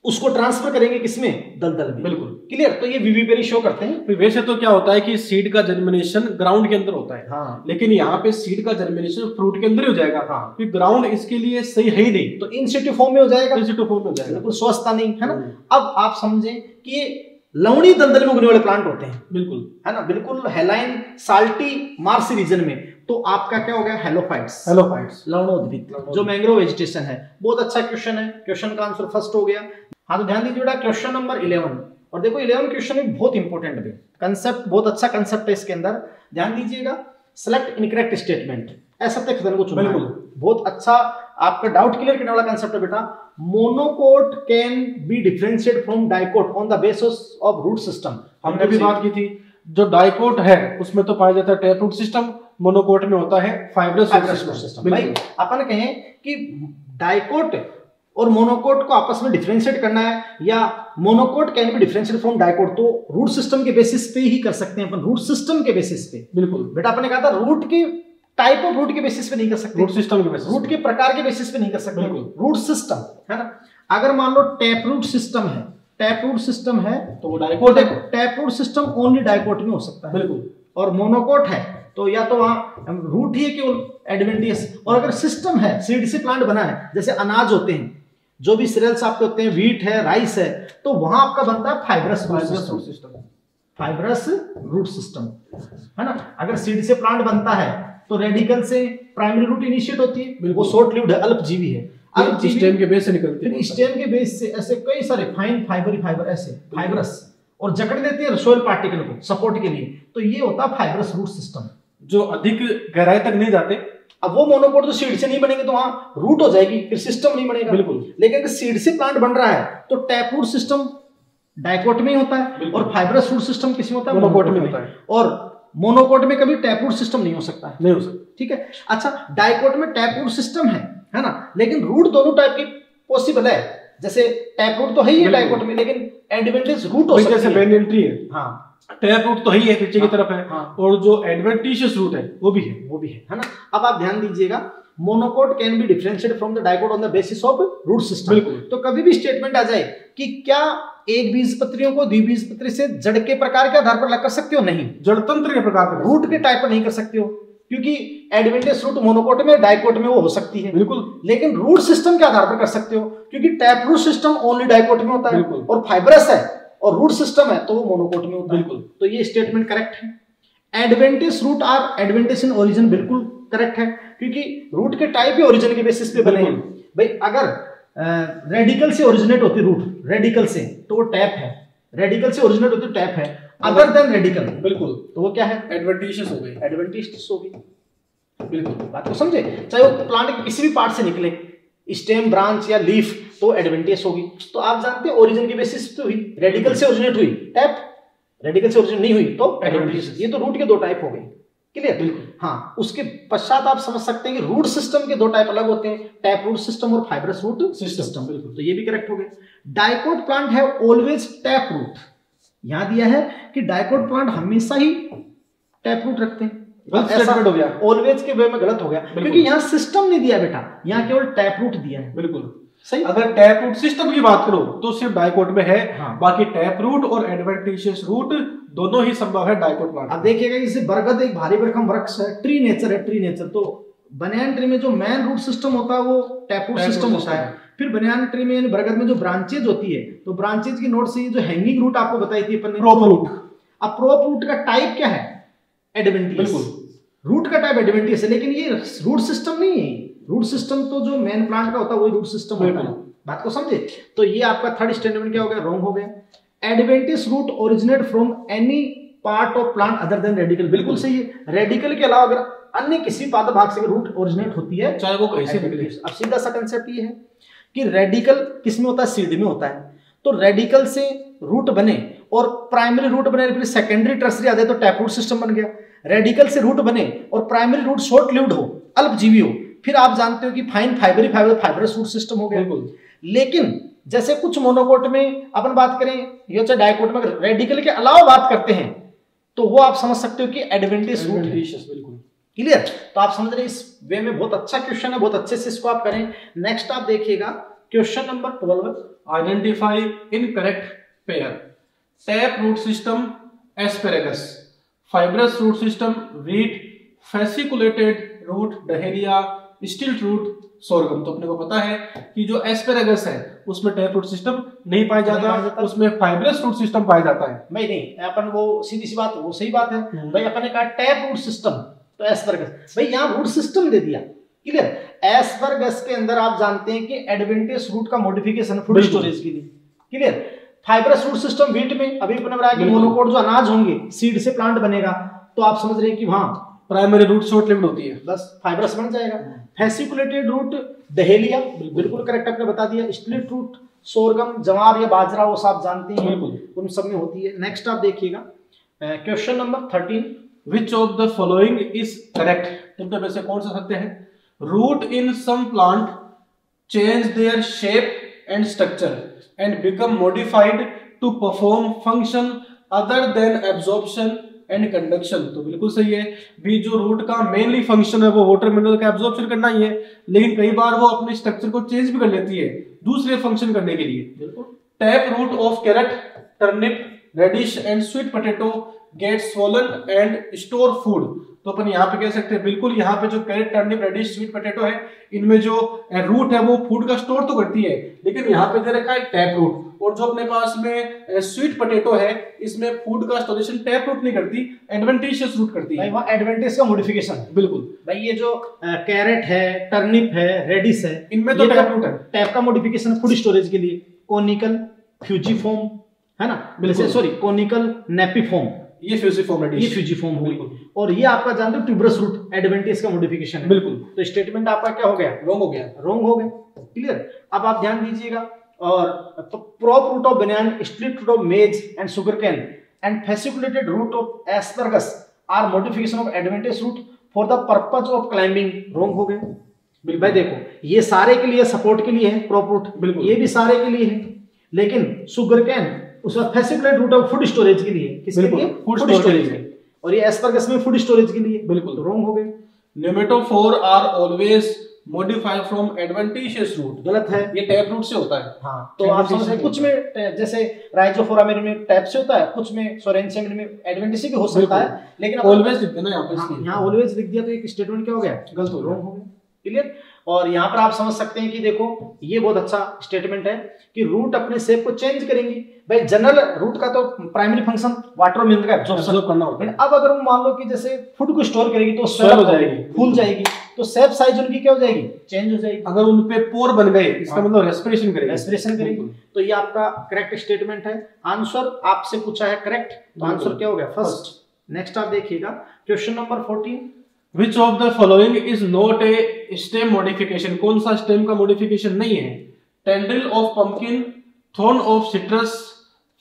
उसको ट्रांसफर करेंगे किसमें, दलदल में। बिल्कुल क्लियर। तो ये विविपेरी शो करते हैं। वैसे तो क्या होता है कि सीड का जर्मिनेशन ग्राउंड के अंदर होता है, हाँ, लेकिन यहाँ पे सीड का जर्मिनेशन फ्रूट के अंदर ही हो जाएगा, हाँ, क्योंकि ग्राउंड इसके लिए सही है ही नहीं, तो इन सिटू फॉर्म में हो जाएगा, इन सिटू फॉर्म में हो जाएगा, बिल्कुल स्वस्थता नहीं है ना। अब आप समझें कि ये लवणी दलदल में उगने वाले प्लांट होते हैं, बिल्कुल है ना, बिल्कुल हेलाइन साल्टी मार्सी रीजन में। तो आपका क्या हो गया, हेलोफाइट्स, हेलोफाइट्स, लवणोद्भिद, जो मैंग्रोव वेजिटेशन है। बहुत अच्छा क्वेश्चन है, क्वेश्चन का आंसर फर्स्ट हो गया। हाँ, तो ध्यान दीजिएगा क्वेश्चन नंबर 11, और देखो 11 क्वेश्चन भी बहुत इंपॉर्टेंट है, कंसेप्ट बहुत अच्छा कंसेप्ट है इसके अंदर। ध्यान दीजिएगा, सेलेक्ट इनकरेक्ट स्टेटमेंट, ऐसा तक को चुना है। बहुत अच्छा आपका डाउट क्लियर करने वाला कंसेप्ट है बेटा। Monocot can be differentiated from dicot on the basis of root system. हमने भी बात की थी, जो डाइकोट है उसमें तो पाया जाता है टैप रूट सिस्टम, मोनोकोट में होता है फाइब्रस रूट सिस्टम। भाई अपन कहें कि डाइकोट और मोनोकोट को आपस में डिफरेंशिएट करना है, या monocot can be differentiated from dicot, तो रूट सिस्टम के बेसिस पे ही कर सकते हैं अपन, रूट सिस्टम के बेसिस पे। बिल्कुल बेटा आपने कहा था रूट के टाइप ऑफ रूट के बेसिस पे नहीं कर सकते, रूट सिस्टम के बेसिस, रूट के प्रकार के बेसिस पे नहीं कर सकते, रूट सिस्टम, है ना। अगर मान लो टैप रूट सिस्टम है, टैप रूट सिस्टम है तो वो डाइकोट है, tap root system only dicot में हो सकता है, बिल्कुल। और मोनोकोट है तो या तो वहां रूट ही है केवल एडवेंटियस, और अगर सिस्टम है, सीड से प्लांट बना है, जैसे अनाज होते हैं, जो भी सीरियल्स आपके होते हैं, व्हीट है, राइस है, तो वहां आपका बनता है fibrous root system, fibrous root system, है ना। अगर सीड से प्लांट बनता है तो रेडिकल से प्राइमरी रूट इनिशिएट होती है, वो शॉर्ट लिव्ड है, अल्पजीवी है, स्टेम के बेस से निकलती है, फिर स्टेम के बेस से ऐसे कई सारे फाइन फाइबर ऐसे फाइब्रस, और जकड़ देती है सोइल पार्टिकल को सपोर्ट के लिए, तो ये होता है फाइब्रस रूट सिस्टम, जो अधिक गहराई तक नहीं जाते। अब वो मोनोकोट तो सीड से नहीं बनेंगे तो वहां रूट हो जाएगी, फिर सिस्टम नहीं बनेगा, बिल्कुल। लेकिन अगर सीड से प्लांट बन रहा है तो टैप रूट सिस्टम डाइकोट में ही होता है, और फाइब्रस रूट सिस्टम किसमें होता है, मोनोकोट में होता है, और मोनोकोट में कभी टैप रूट सिस्टम नहीं हो सकता, नहीं हो सकता, ठीक है। अच्छा, डाइकोट में टैप रूट सिस्टम है ना, लेकिन रूट दोनों टाइप की पॉसिबल है, जैसे टैप रूट तो है ही है डाइकोट में, लेकिन एडवेंटियस रूट हो सकती है, जैसे बेनियंट्री है, हाँ, टैप रूट तो ही है पीछे की तरफ है, हाँ, और जो एडवेंटिशियस रूट है वो भी है ना। अब आप ध्यान दीजिएगा, monocot can be differentiated from the dicot on the basis of root system. तो कभी भी स्टेटमेंट आ जाए कि क्या एक बीजपत्रियों को द्विबीजपत्री से जड़ के प्रकार के आधार पर अलग कर सकते हो, नहीं, जड़तंत्र के प्रकार पर, रूट के टाइप पर नहीं कर सकते हो, क्योंकि एडवेंटियस रूट मोनोकोट में, डाइकोट में वो हो सकती है, बिल्कुल। लेकिन रूट सिस्टम के आधार पर कर सकते हो, क्योंकि tap root system only dicot में होता है, और फाइब्रस है और रूट सिस्टम है तो वो मोनोकोट में होता है, बिल्कुल। तो ये स्टेटमेंट करेक्ट है। Adventitious root are adventitious in origin, बिल्कुल करेक्ट है, क्योंकि रूट के टाइप ही ओरिजिन के बेसिस पे बने हैं। भाई अगर रेडिकल से ओरिजिनेट होती रूट, रेडिकल से, तो वो टैप है, रेडिकल से ओरिजिनेट होती टैप है, अदर देन रेडिकल, बिल्कुल, तो वो क्या है, एडवेंटिशियस हो गई, एडवेंटिशियस हो गई, बिल्कुल। बात को समझे, चाहे वो प्लांट के किसी भी पार्ट से निकले, स्टेम, ब्रांच या लीफ, तो एडवेंटियस होगी। तो आप जानते हैं ओरिजिन के बेसिस पे हुई, रेडिकल से ओरिजिनेट हुई टैप, रेडिकल से ओरिजिनेट नहीं हुई तो एडवेंटिशियस। ये तो रूट के दो टाइप हो गए, क्लियर। हाँ, उसके पश्चात आप समझ सकते हैं कि रूट सिस्टम के दो टाइप अलग होते हैं, टैप रूट सिस्टम और फाइब्रस रूट सिस्टम, बिल्कुल। तो ये भी करेक्ट हो गए। डाइकोट प्लांट है ऑलवेज टैप रूट, यहां दिया है कि डाइकोट प्लांट हमेशा ही टैप रूट रखते हैं, हो गया, ऑलवेज के वे में गलत हो गया, क्योंकि यहाँ सिस्टम नहीं दिया बेटा, यहाँ केवल टैप रूट दिया है, बिल्कुल सही। अगर टैप रूट सिस्टम की बात करो तो सिर्फ डाइकोट में है, हाँ। बाकी टैप रूट और एडवेंटिशियस रूट दोनों ही संभव है डाइकोट प्लांट। अब देखिएगा, जैसे बरगद एक भारी भरकम वृक्ष है, ट्री नेचर है, ट्री नेचर, तो बनियान ट्री में जो मेन रूट सिस्टम होता है वो टैप रूट सिस्टम होता है। फिर बनियान ट्री में यानी बरगद में जो ब्रांचेज होती है, तो ब्रांचेज की नोट से जो हैंगिंग रूट आपको बताई थी अपन ने, प्रोप रूट। अब प्रोप रूट का टाइप क्या है, एडवेंटियस, रूट का टाइप एडवेंटियस है, लेकिन ये रूट सिस्टम नहीं है, रूट सिस्टम तो जो मेन प्लांट का होता है वही रूट सिस्टम होता है। बात को समझे, तो ये आपका थर्ड स्टेटमेंट क्या हो गया, रॉन्ग हो गया। Adventitious root originate from any part of plant other than radical, बिल्कुल सही है। रेडिकल के अलावा अगर अन्य किसी पाद भाग से रूट ओरिजिनेट होती है, चाहे वो कहीं से निकले। अब सीधा सा कंसेप्ट ये है कि रेडिकल किस में होता है, सीड में होता है। तो रेडिकल से रूट बने और प्राइमरी रूट बने, फिर सेकेंडरी टर्सरी आ जाए तो टैप रूट सिस्टम बन गया। रेडिकल से रूट बने और प्राइमरी रूट शॉर्ट लिव्ड हो, अल्पजीवी हो, फिर आप जानते हो कि फाइन फाइबरस रूट सिस्टम हो गया। लेकिन जैसे कुछ मोनोकोट में अपन बात करें या चाहे डाइकोट में रेडिकल के अलावा बात करते हैं, तो वो आप समझ सकते हो कि एडवेंटियस रूट है, बिल्कुल क्लियर। तो आप समझ रहे हैं, इस वे में बहुत अच्छा क्वेश्चन है, बहुत अच्छे से इसको आप करें। नेक्स्ट आप देखिएगा question number 12, identify incorrect pair. Tap root system asparagus, fibrous root system wheat, fasciculated root dahlia, stilt root sorghum. तो अपने को पता है कि जो एस्पेरेगस है उसमें टैप रूट सिस्टम नहीं पाया जाता, उसमें फाइब्रस रूट सिस्टम पाया जाता है। नहीं अपन वो सीधी सी बात, वो सही बात है भाई। अपन ने कहा टैप रूट सिस्टम, तो एस्पेरेगस भाई यहाँ रूट सिस्टम दे दिया, क्लियर। एस्पेरेगस के अंदर आप जानते हैं कि एडवेंटिस रूट का मॉडिफिकेशन फूड स्टोरेज के लिए, clear. Fibrous root system wheat में अभी अपने बताया कि मोनोकोट जो अनाज होंगे सीड से प्लांट बनेगा, तो आप समझ रहे हैं कि वहां प्राइमरी रूट शॉर्ट लिव्ड होती है, बस फाइब्रस बन जाएगा। फेसिकुलेटेड रूट डहेलिया, बिल्कुल करेक्ट आपने बता दिया। स्प्लिट रूट सोरगम, जवार या बाजरा, वो सब जानते हैं, उन सब में होती है। नेक्स्ट आप देखिएगा question number 13, which of the following is correct. इनमें से कौन सा सत्य है? Root in some plant change their shape and structure and become modified to perform function other than absorption and conduction. तो बिल्कुल सही है भी, जो रूट का मेनली फंक्शन है वो वाटर मिनरल का एब्जॉर्प्शन करना ही है, लेकिन कई बार वो अपने स्ट्रक्चर को चेंज भी कर लेती है दूसरे फंक्शन करने के लिए। बिल्कुल। Tap root of carrot, turnip, radish and sweet potato get swollen and store food. तो अपन यहाँ पे कह सकते हैं बिल्कुल, यहाँ पे जो carrot, turnip, radish, sweet potato है, इनमें जो रूट है वो फूड का स्टोर तो करती है, लेकिन यहाँ पे दे रखा है टैप रूट। और जो अपने पास में स्वीट पोटैटो है, इसमें फूड का स्टोरेशन टैप रूट नहीं करती, एडवेंटिशियस रूट करती है। वहाँ एडवेंटिस का मॉडिफिकेशन है। बिल्कुल भाई, ये जो कैरेट है, टर्निप है, रेडिश है, इनमें तो टैप रूट है, टैप का मॉडिफिकेशन फूड स्टोरेज के लिए। कोनिकल फ्यूजिफॉर्म है ना, सॉरी कोनिकल नेपिफॉर्म, ये फ्यूजिफॉर्म रेडिश, ये फ्यूजिफॉर्म हो गई। और ये आपका जानते हो ट्यूबरस रूट, एडवेंटिस का मॉडिफिकेशन है। बिल्कुल। तो स्टेटमेंट आपका क्या हो गया? रॉन्ग हो गया, रॉन्ग हो गया, क्लियर। अब आप ध्यान दीजिएगा, और prop root of banyan, split root of maize and sugarcane and fasciculated root of asparagus are modification of adventitious root for the purpose of climbing. Wrong हो गए भाई। देखो, ये सारे के लिए सपोर्ट के लिए है प्रॉप रूट, ये भी सारे के लिए है, लेकिन सुगरकेन उसका fasciculated root of food storage के लिए, किसके लिए? फूड स्टोरेज के। और ये एस्परगस में फूड स्टोरेज के लिए। बिल्कुल रॉन्ग हो गए। Pneumatophore are always modified from adventitious root, गलत है, ये टैप रूट से होता है। हाँ, तो आप समझ रहे हैं, कुछ में जैसे राइजोफोरा में टैप से होता है, कुछ में सोरेंसियम में एडवेंटिसी भी हो सकता है, लेकिन ऑलवेज लिख देना यहाँ पे। यहाँ ऑलवेज लिख दिया तो एक स्टेटमेंट क्या हो गया? गलत हो गया, क्लियर। और यहाँ पर आप समझ सकते हैं कि देखो, ये बहुत अच्छा स्टेटमेंट है कि रूट अपने शेप को चेंज करेंगी। भाई, जनरल रूट का तो प्राइमरी फंक्शन वाटर और मिनरल का एब्जॉर्प्शन करना होता है। अब अगर वो मान लो कि जैसे फूड को स्टोर करेगी तो स्वेल हो जाएगी, फूल जाएगी, तो शेप साइज उनकी क्या हो जाएगी? चेंज हो जाएगी। अगर उन पे पोर बन गए, इसका मतलब रेस्पिरेशन करेगी, रेस्पिरेशन करेगी। तो ये आपका करेक्ट स्टेटमेंट है। आंसर आपसे पूछा है करेक्ट, तो आंसर क्या हो गया? फर्स्ट। नेक्स्ट आप देखिएगा question number 14, Which of the following is not a stem modification? कौन सा स्टेम का मॉडिफिकेशन नहीं है? Tendril of pumpkin, thorn of citrus,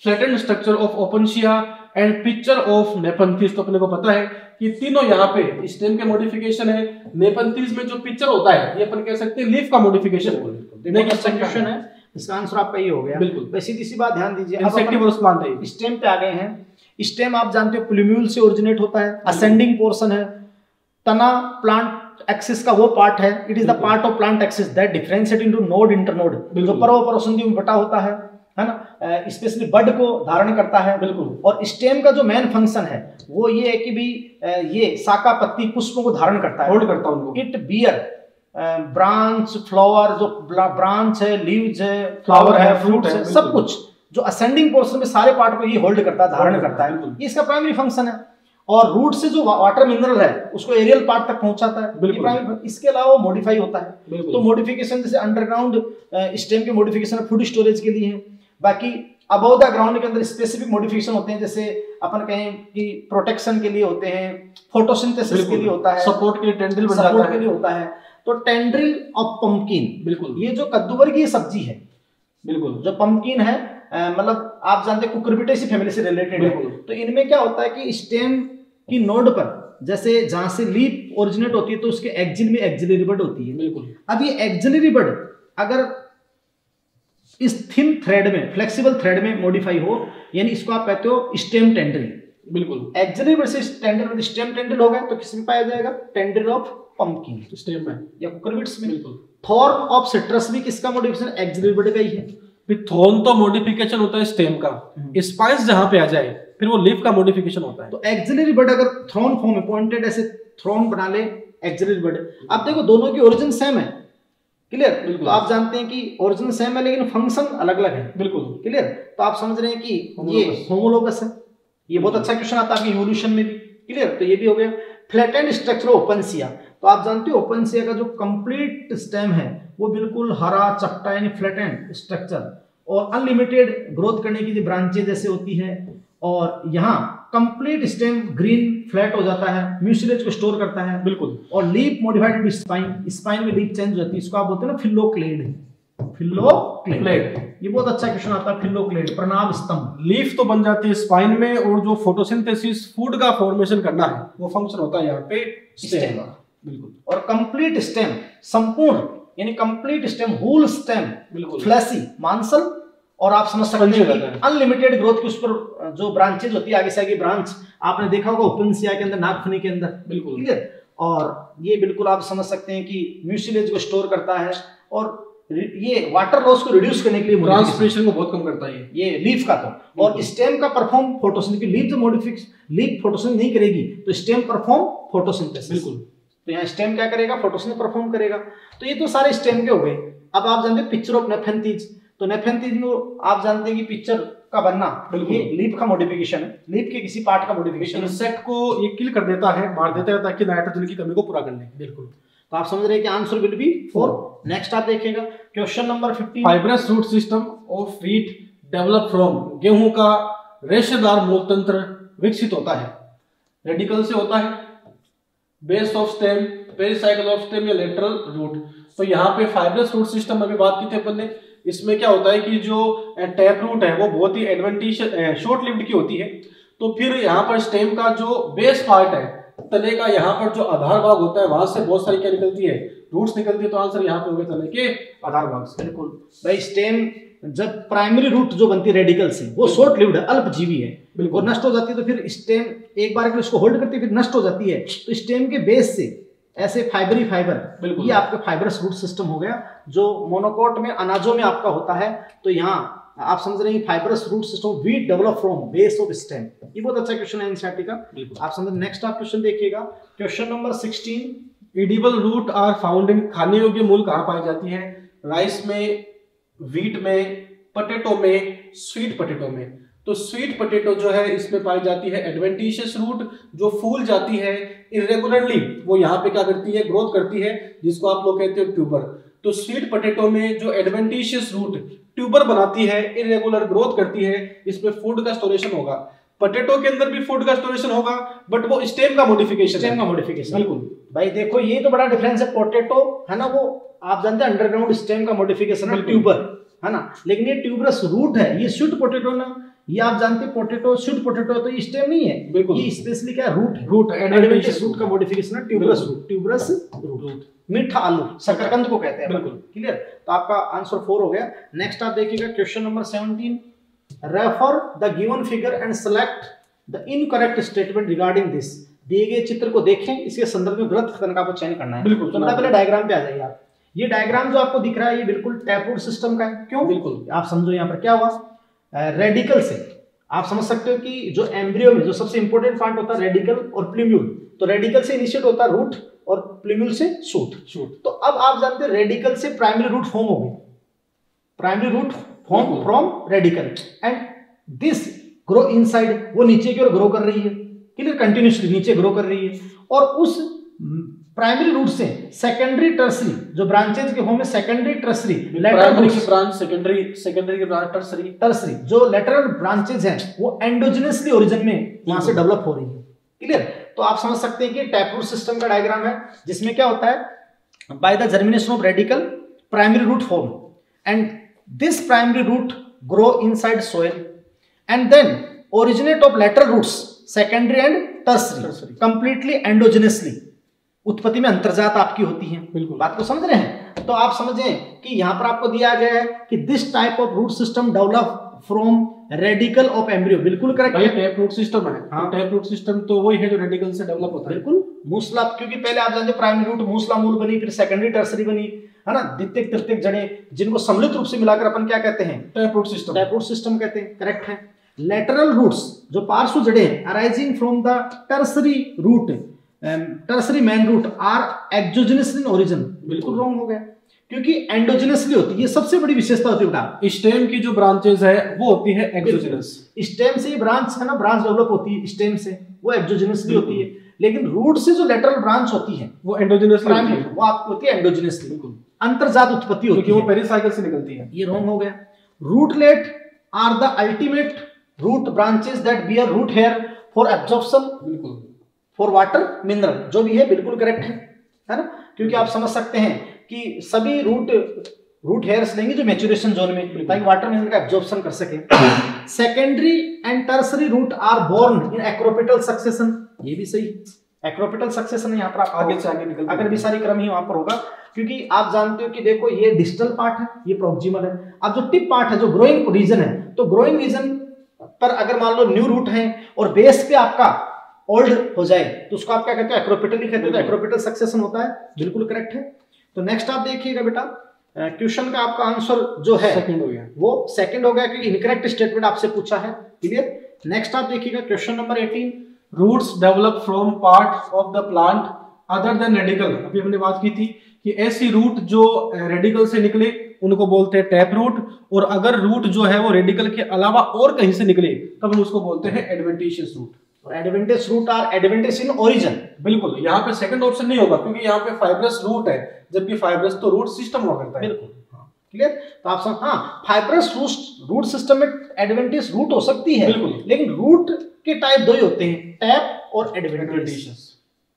flattened structure of opuntia and pitcher of nepenthes. तो अपने को पता है कि तीनों यहाँ पे स्टेम के मॉडिफिकेशन है। नेपंथिस में जो पिक्चर होता है, ये अपन कह सकते हैं लीफ का मॉडिफिकेशन क्वेश्चन है, इसका आंसर आपका ये हो गया। बिल्कुल। सीधी सी बात, ध्यान दीजिए, इंसेक्टिवोरस प्लांट है। स्टेम पे आ गए हैं। स्टेम आप जानते हो प्लूम्यूल से ओरिजिनेट होता है, असेंडिंग पोर्शन है। तना प्लांट एक्सिस का वो पार्ट है, it is the part of plant axis that differentiate into node internode, जो पर्व परसंधि में बटा होता है ना, स्पेशली बड को धारण करता है। बिल्कुल। और स्टेम का जो मेन फंक्शन है वो ये है कि भी ये शाखा, पत्ती, पुष्पों को धारण करता है, होल्ड करता है उनको। इट बियर ब्रांच, फ्लावर, जो ब्रांच है, लीव्स है, फ्लावर है, फ्रूट्स है, सब कुछ जो असेंडिंग पोर्शन में सारे पार्ट को ये होल्ड करता है, धारण करता है, ये इसका प्राइमरी फंक्शन है। और रूट से जो वाटर मिनरल है उसको एरियल पार्ट तक पहुंचाता है। इसके अलावा मॉडिफाई होता है। तो मॉडिफिकेशन जैसे अंडरग्राउंड स्टेम के मॉडिफिकेशन फूड स्टोरेज के लिए है। बाकी अबव द ग्राउंड के अंदर स्पेसिफिक मॉडिफिकेशन होते हैं, जैसे अपन कहें कि प्रोटेक्शन के लिए होते हैं, फोटोसिंथेसिस के लिए होता है, सपोर्ट के लिए टेंड्रिल बन जाता है, सपोर्ट के लिए होता है। तो टेंड्रिल ऑफ पंपकिन, बिल्कुल, ये जो कद्दूवर्गीय सब्जी है, बिल्कुल, जो पंपकिन है, मतलब आप जानते हैं कुकुरबिटेसी फैमिली से रिलेटेड है। तो इनमें क्या होता है कि स्टेम की नोड पर, जैसे जहां से लीफ ओरिजिनेट होती है तो उसके एक्सिल में एक्सिलरी बड होती है। बिल्कुल। अब ये एक्सिलरी बड अगर इस थिन थ्रेड में, फ्लेक्सिबल थ्रेड में मॉडिफाई हो, यानी इसको आप कहते हो स्टेम टेंड्रिल। बिल्कुल। एक्सिलरी बड से टेंड्रिल, स्टेम टेंड्रिल हो गया तो किसमें पाया जाएगा? टेंड्रिल ऑफ पंपकिन स्टेम में या कुकुरबिट्स में। बिल्कुल। थॉर्न ऑफ सिट्रस भी किसका मॉडिफिकेशन, एक्सिलरी बर्ड का ही है। फिर थॉर्न तो मॉडिफिकेशन होता है स्टेम का, स्पाइस जहां पे आ जाए फिर वो लीफ का मॉडिफिकेशन होता है। तो एक्सिलरी बर्ड अगर थ्रोन फॉर्म में पॉइंटेड ऐसे थ्रोन बना ले एक्सिलरी बर्ड, आप देखो दोनों की ओरिजिन सेम है, क्लियर। तो आप जानते हैं कि ओरिजिन सेम है लेकिन फंक्शन अलग अलग है, बिल्कुल क्लियर। तो आप समझ रहे हैं कि ये होमोलोगस है। ये बहुत अच्छा क्वेश्चन आता है आपकी इवोल्यूशन में भी, क्लियर। तो ये भी हो गया। फ्लैटेंड स्ट्रक्चर ओपनसिया, तो आप जानते हो ओपनसिया का जो कंप्लीट स्टेम है वो बिल्कुल हरा चपटा यानी फ्लैटेंड स्ट्रक्चर, और अनलिमिटेड ग्रोथ करने की जो ब्रांचेज जैसे होती है, और यहाँ कंप्लीट स्टेम ग्रीन फ्लैट हो जाता है, म्यूसिलेज को स्टोर करता है, बिल्कुल। और leaf modified with spine, spine में लीफ चेंज हो जाती है, इसको आप बोलते हैं ना फिलोक्लेड। फिलोक्लेड, ये बहुत अच्छा क्वेश्चन आता है। फिलोक्लेड प्रनाभ स्तंभ, लीफ तो बन जाती है स्पाइन में, और जो फोटोसिंथेसिस फूड का फॉर्मेशन करना है वो फंक्शन होता है यहाँ पे स्टेम का। बिल्कुल। और कंप्लीट स्टेम संपूर्ण यानी कंप्लीट स्टेम होल स्टेम, बिल्कुल फ्लैसी मांसल, और आप समझ सकते हैं कि अनलिमिटेड ग्रोथ की उस पर जो ब्रांचेज होती है आगे से आगे ब्रांच, आपने देखा होगा ओपनसिया के अंदर, नागफनी के अंदर, बिल्कुल क्लियर। और ये बिल्कुल आप समझ सकते हैं कि म्यूसिलेज को स्टोर करता है, और ये वाटर लॉस को रिड्यूस करने के लिए, ट्रांसपिरेशन को बहुत कम करता है ये लीफ का। तो और स्टेम का परफॉर्म फोटोसिंथेसिस, लीफ तो लीफ फोटोसिंथेसिस नहीं करेगी तो स्टेम परफॉर्म फोटोसिंथेसिस। बिल्कुल। तो यहाँ स्टेम क्या करेगा, फोटोसिंथेसिस परफॉर्म करेगा। तो ये तो सारे स्टेम के हो गए। अब आप जानते हैं पिक्चर ऑफ नेफेंथीज, तो नेफेंथीज में आप जानते हैं कि पिक्चर का बनना ये लीफ का मॉडिफिकेशन है, लीफ के किसी पार्ट का मॉडिफिकेशन। इंसेक्ट को ये किल कर देता है, मार देता है ताकि नाइट्रोजन की कमी को पूरा कर ले। बिल्कुल। तो आप समझ रहे हैं कि आंसर विल बी 4। नेक्स्ट आप देखिएगा question number 15। Fibrous root system of wheat develop from, गेहूं का रेशेदार मूल तंत्र विकसित होता है, रेडिकल से होता है, base of stem, pericycle of stem या लेटरल रूट। तो यहाँ पे फाइब्रस रूट सिस्टम अभी बात की थी अपन ने। इसमें क्या होता है कि जो टैप रूट है वो बहुत ही एडवेंटिशियस शॉर्ट लिव्ड की होती है। तो फिर यहाँ पर स्टेम का जो बेस पार्ट है, तने का यहाँ पर जो आधार भाग होता है, वहां से बहुत सारी क्या निकलती है, रूट्स निकलती है। तो आंसर यहाँ पे हो गया तने के आधार भाग से। बिल्कुल भाई। स्टेम जब प्राइमरी रूट जो बनती है रेडिकल से, वो शॉर्ट लिव्ड है, अल्पजीवी है, बिल्कुल नष्ट हो जाती है। तो फिर स्टेम एक बार अगर उसको होल्ड करती है फिर नष्ट हो जाती है। तो स्टेम के बेस से ऐसे फाइबरी फाइबर, ये आपका फाइबरस रूट सिस्टम हो गया जो मोनोकोट में अनाजों में आपका होता है। तो यहाँ आप समझ रहे हैं fibrous root system wheat develop from base of stem. ये बहुत अच्छा क्वेश्चन है एनसीईआरटी का, आप समझ। नेक्स्ट आप क्वेश्चन देखिएगा question number 16। Edible root are found in, खाने योग्य मूल कहाँ पाई जाती है? राइस में, व्हीट में, पोटैटो में, स्वीट पोटैटो में। तो स्वीट पोटैटो जो है इसमें पाई जाती है एडवेंटिशियस रूट, जो फूल जाती है इरेगुलरली, वो यहाँ पे क्या करती है, ग्रोथ करती है, जिसको आप लोग कहते हो ट्यूबर। तो स्वीट पोटैटो में जो एडवेंटिशियस रूट ट्यूबर बनाती है, इरेगुलर ग्रोथ करती है, इसमें फूड का स्टोरेशन होगा। पोटैटो के अंदर भी फूड का स्टोरेशन होगा, बट वो स्टेम का मॉडिफिकेशन, बिल्कुल भाई। देखो ये तो बड़ा डिफरेंस है। पोटैटो है ना, वो आप जानते हैं अंडरग्राउंड स्टेम का मॉडिफिकेशन है, ट्यूबर है ना, लेकिन ये ट्यूबरस रूट है। ये स्वीट पोटैटो ना, ये आप जानते हैं पोटैटो स्वीट पोटैटो, तो ये स्टेम नहीं है, बिल्कुल। ये स्पेशली क्या रूट है, रूट एडवेंटिशियस रूट का मॉडिफिकेशन है, ट्यूबरस रूट, ट्यूबरस रूट। मीठा आलू, शकरकंद को कहते हैं, बिल्कुल क्लियर। तो आपका आंसर 4 हो गया। नेक्स्ट आप देखिएगा question number 17। Refer the given figure and select the incorrect statement regarding this. दिए गए चित्र को देखें, इसके संदर्भ में गलत कथन का आपको चयन करना है। बिल्कुल। तो पहले डायग्राम पे आ जाइए आप। ये डायग्राम जो आपको दिख रहा है ये बिल्कुल टैपरूट सिस्टम का है। क्यों? बिल्कुल आप समझो यहाँ पर क्या हुआ। रेडिकल से आप समझ सकते हो कि जो एम्ब्रियो में जो सबसे इंपॉर्टेंट पार्ट होता है रेडिकल और प्लूम्यूल, तो रेडिकल से इनिशिएट होता है रूट और प्लूम्यूल से शूट। तो अब आप जानते हैं रेडिकल से प्राइमरी रूट फॉर्म हो गई, primary root form from radical, and this grow inside, वो नीचे की ओर ग्रो कर रही है, क्लियर, कंटिन्यूसली नीचे ग्रो कर रही है। और उस प्राइमरी रूट से सेकेंडरी टर्सरी जो ब्रांचेज के फॉर्म में सेकेंडरी टर्सरी, प्राइमरी की ब्रांच, सेकेंडरी की ब्रांच, टर्सरी जो लेटरल ब्रांचेज हैं वो एंडोजिनसली ओरिजिन में वहां से डेवलप हो रही है, क्लियर। तो आप समझ सकते हैं कि टैपरूट सिस्टम का डायग्राम है जिसमें क्या होता है, by the germination of radical primary root form and this primary root grow inside soil and then originate of lateral roots secondary and tertiary completely endogenously. उत्पत्ति में अंतर्जात आपकी होती है, बिल्कुल बात को समझ रहे हैं। तो आप समझें कि यहां पर आपको दिया गया है कि this type of root system develop from radical of embryo, बिल्कुल करेक्ट है। टैप रूट सिस्टम है, हाँ। टैप रूट सिस्टम तो वही है जो रेडिकल से डेवलप होता है। बिल्कुल मूसला, क्योंकि पहले आप जानते प्राइमरी रूट मूसला मूल बनी, फिर सेकेंडरी टर्सरी बनी, है ना, द्वितीयक तृतीयक जड़ें, जिनको सम्मिलित रूप से मिलाकर अपन क्या कहते हैं, tap root system, tap root system कहते हैं, करेक्ट है। लेटरल रूट्स जो पार्श्व जड़ें हैं arising from the tertiary root, tertiary main root are exogenous in origin, बिल्कुल रॉन्ग हो गया, क्योंकि एंडोजेनसली होती है, ये सबसे बड़ी विशेषता होती है बेटा। स्टेम की जो ब्रांचेस है वो होती है एक्सोजेनस, स्टेम से ब्रांच है ना, ब्रांच डेवलप होती है स्टेम से, वो एक्सोजेनसली होती है, लेकिन रूट से जो लेटरल ब्रांच होती है वो एंडोजेनसली होती है, वो आपको होती है एंडोजेनसली, बिल्कुल अंतर्जात उत्पत्ति होती है, क्योंकि वो पेरिसाइकिल से निकलती है। ये रॉन्ग हो गया। Rootlet are the ultimate root branches that bear root hair for absorption, बिल्कुल, फॉर वाटर मिनरल, जो भी है बिल्कुल करेक्ट है ना, क्योंकि आप समझ सकते हैं कि सभी रूट हेयर्स लेंगे जो मैच्योरेशन जोन में, ताकि वाटर मिनरल का एब्जॉर्प्शन कर सके। Secondary and tertiary root are born in acropetal succession, ये भी सही, एक्रोपिटल सक्सेशन यहाँ पर आप आगे से आगे निकल, अगर भी सारी क्रम ही वहां पर होगा, क्योंकि आप जानते हो कि देखो ये डिस्टल पार्ट है, ये प्रॉक्सिमल है, अब जो टिप पार्ट है जो ग्रोइंग रीजन है, तो ग्रोइंग रीजन पर अगर मान लो न्यू रूट है और बेस पे आपका ओल्ड हो जाए तो उसको आप क्या कहते हो, एक्रोपिटल ही कहते हो, तो एक्रोपिटल सक्सेशन होता है, बिल्कुल करेक्ट है। तो नेक्स्ट आप देखिएगा बेटा, क्वेश्चन का आपका आंसर जो है सेकंड हो गया, वो सेकंड हो गया, क्योंकि इनकरेक्ट स्टेटमेंट आपसे पूछा है, क्लियर। नेक्स्ट आप देखिएगा question number 18, roots develop from part of the plant other than radical. अभी हमने बात की थी कि ऐसी रूट जो रेडिकल से निकले उनको बोलते हैं टैप रूट, और अगर रूट जो है वो रेडिकल के अलावा और कहीं से निकले तब हम उसको बोलते हैं adventitious root. Adventitious root are adventitious in origin, बिल्कुल, यहाँ पे सेकंड ऑप्शन नहीं होगा, क्योंकि यहाँ पे फाइब्रस रूट है, जबकि फाइब्रस तो रूट सिस्टम हुआ करता है, बिल्कुल क्लियर। तो आप हाँ, फाइब्रस रूट सिस्टम में एडवेंटेज रूट हो सकती है, बिल्कुल, लेकिन रूट के टाइप दो ही होते हैं, टैप और adventitious,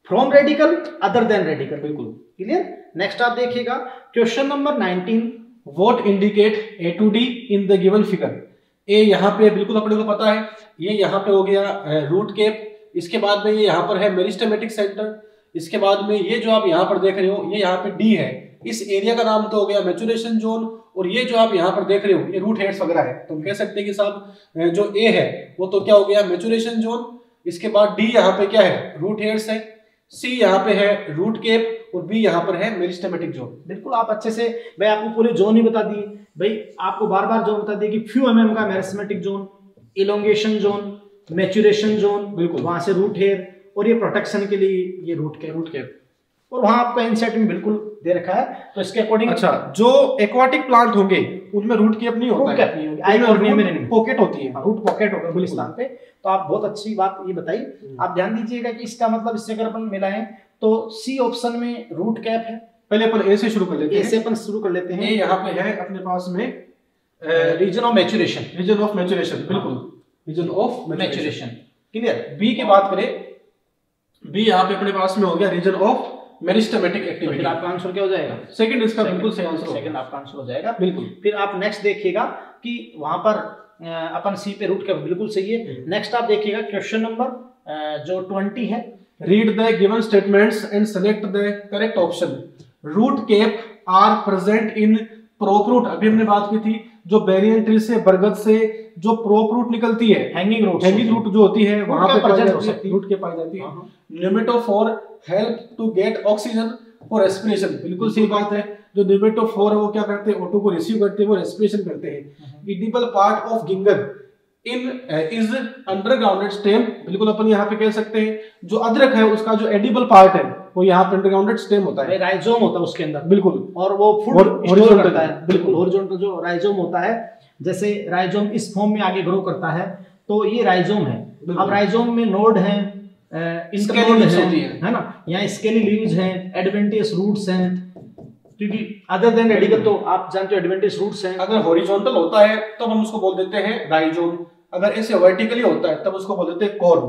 from radical other than radical, बिल्कुल क्लियर। नेक्स्ट आप देखिएगा question number 19, what indicate A to D in the given figure. A यहाँ पे बिल्कुल अपने को पता है, ये यहाँ पे हो गया रूट केप, इसके बाद में ये यहाँ पर है मेरिस्टेमेटिक सेंटर, इसके बाद में ये जो आप यहाँ पर देख रहे हो ये यहाँ पे डी है, इस एरिया का नाम तो हो गया मैच्योरेशन जोन, और ये जो आप यहाँ पर देख रहे हो ये रूट हेड्स वगैरह है, तो हम कह सकते हैं कि साहब जो ए है वो तो क्या हो गया मैच्योरेशन जोन, इसके बाद डी यहाँ पे क्या है रूट हेड्स है, सी यहाँ पे है रूट केप, और बी यहाँ पर है मेरिस्टेमेटिक जोन। बिल्कुल आप अच्छे से, भाई आपको पूरे जोन ही बता दिए, भाई आपको बार बार जोन बता दिए कि फ्यू एमएम का meristematic zone, elongation zone, maturation zone, बिल्कुल, वहां से रूट हेयर, और ये प्रोटेक्शन के लिए ये रूट केप, और वहां आपको एनसीईआरटी में बिल्कुल दे रखा है, तो इसके अकॉर्डिंग अच्छा जो एक्वाटिक प्लांट होंगे उनमें रूट केप नहीं होता है, रूट केप नहीं होगी, आइकोर्नियम में नहीं, पॉकेट होती है, रूट पॉकेट होगा गुलिस्तान पे। तो आप बहुत अच्छी बात ये बताई, आप ध्यान दीजिएगा कि इसका मतलब इससे अगर अपन मिलाएं तो सी ऑप्शन में रूट कैप है। पहले अपन ए से शुरू कर लेते हैं, ए से अपन शुरू कर लेते हैं। ए यहाँ पे है अपने पास में region of maturation, region of maturation, बिल्कुल region of maturation, clear. B की बात करें, बी यहाँ पे अपने पास में हो गया रीजन ऑफ मेरिस्टेमेटिक एक्टिविटी, फिर आपका आंसर क्या हो जाएगा, सेकंड, इसका बिल्कुल सही आंसर, सेकंड आपका आंसर हो जाएगा, बिल्कुल। फिर आप नेक्स्ट देखिएगा कि वहां पर अपन सी पे रूट कैप बिल्कुल सही है। नेक्स्ट आप देखिएगा क्वेश्चन नंबर जो 20 है, read the given statements and select the correct option. Root cap are present in prop root, अभी हमने बात की थी जो बेरियन ट्री से, बरगद से जो प्रोप रूट निकलती है, हैंगिंग रूट जो होती है वहां पे प्रेजेंट हो सकती है, रूट के पाई जाती है। Pneumatophore help to get oxygen for respiration, बिल्कुल सही बात है, जो निमेटोफोर है वो क्या करते हैं, O2 को रिसीव करते हैं, वो रेस्पिरेशन करते हैं। Edible part of ginger in is undergrounded stem, बिल्कुल अपन यहाँ पे कह सकते हैं जो अदरक है उसका जो एडिबल पार्ट है वो यहाँ पे अंडरग्राउंडेड स्टेम होता है, राइजोम होता है उसके अंदर, बिल्कुल, और वो फूड स्टोर करता है, बिल्कुल हॉरिजॉन्टल जो राइजोम होता है, जैसे राइजोम इस फॉर्म में आगे ग्रो करता है तो ये राइजोम है। अब राइजोम में नोड है, इंटरनोड है ना, यहाँ स्केली लीव्स हैं, एडवेंटियस रूट्स हैं, क्योंकि अदर देन रेडिकल तो आप जानते हो एडवेंटियस रूट्स हैं। अगर हॉरिजॉन्टल होता है तो हम उसको बोल देते हैं राइजोम, अगर ऐसे वर्टिकली होता है तब उसको बोल देते हैं कॉर्म,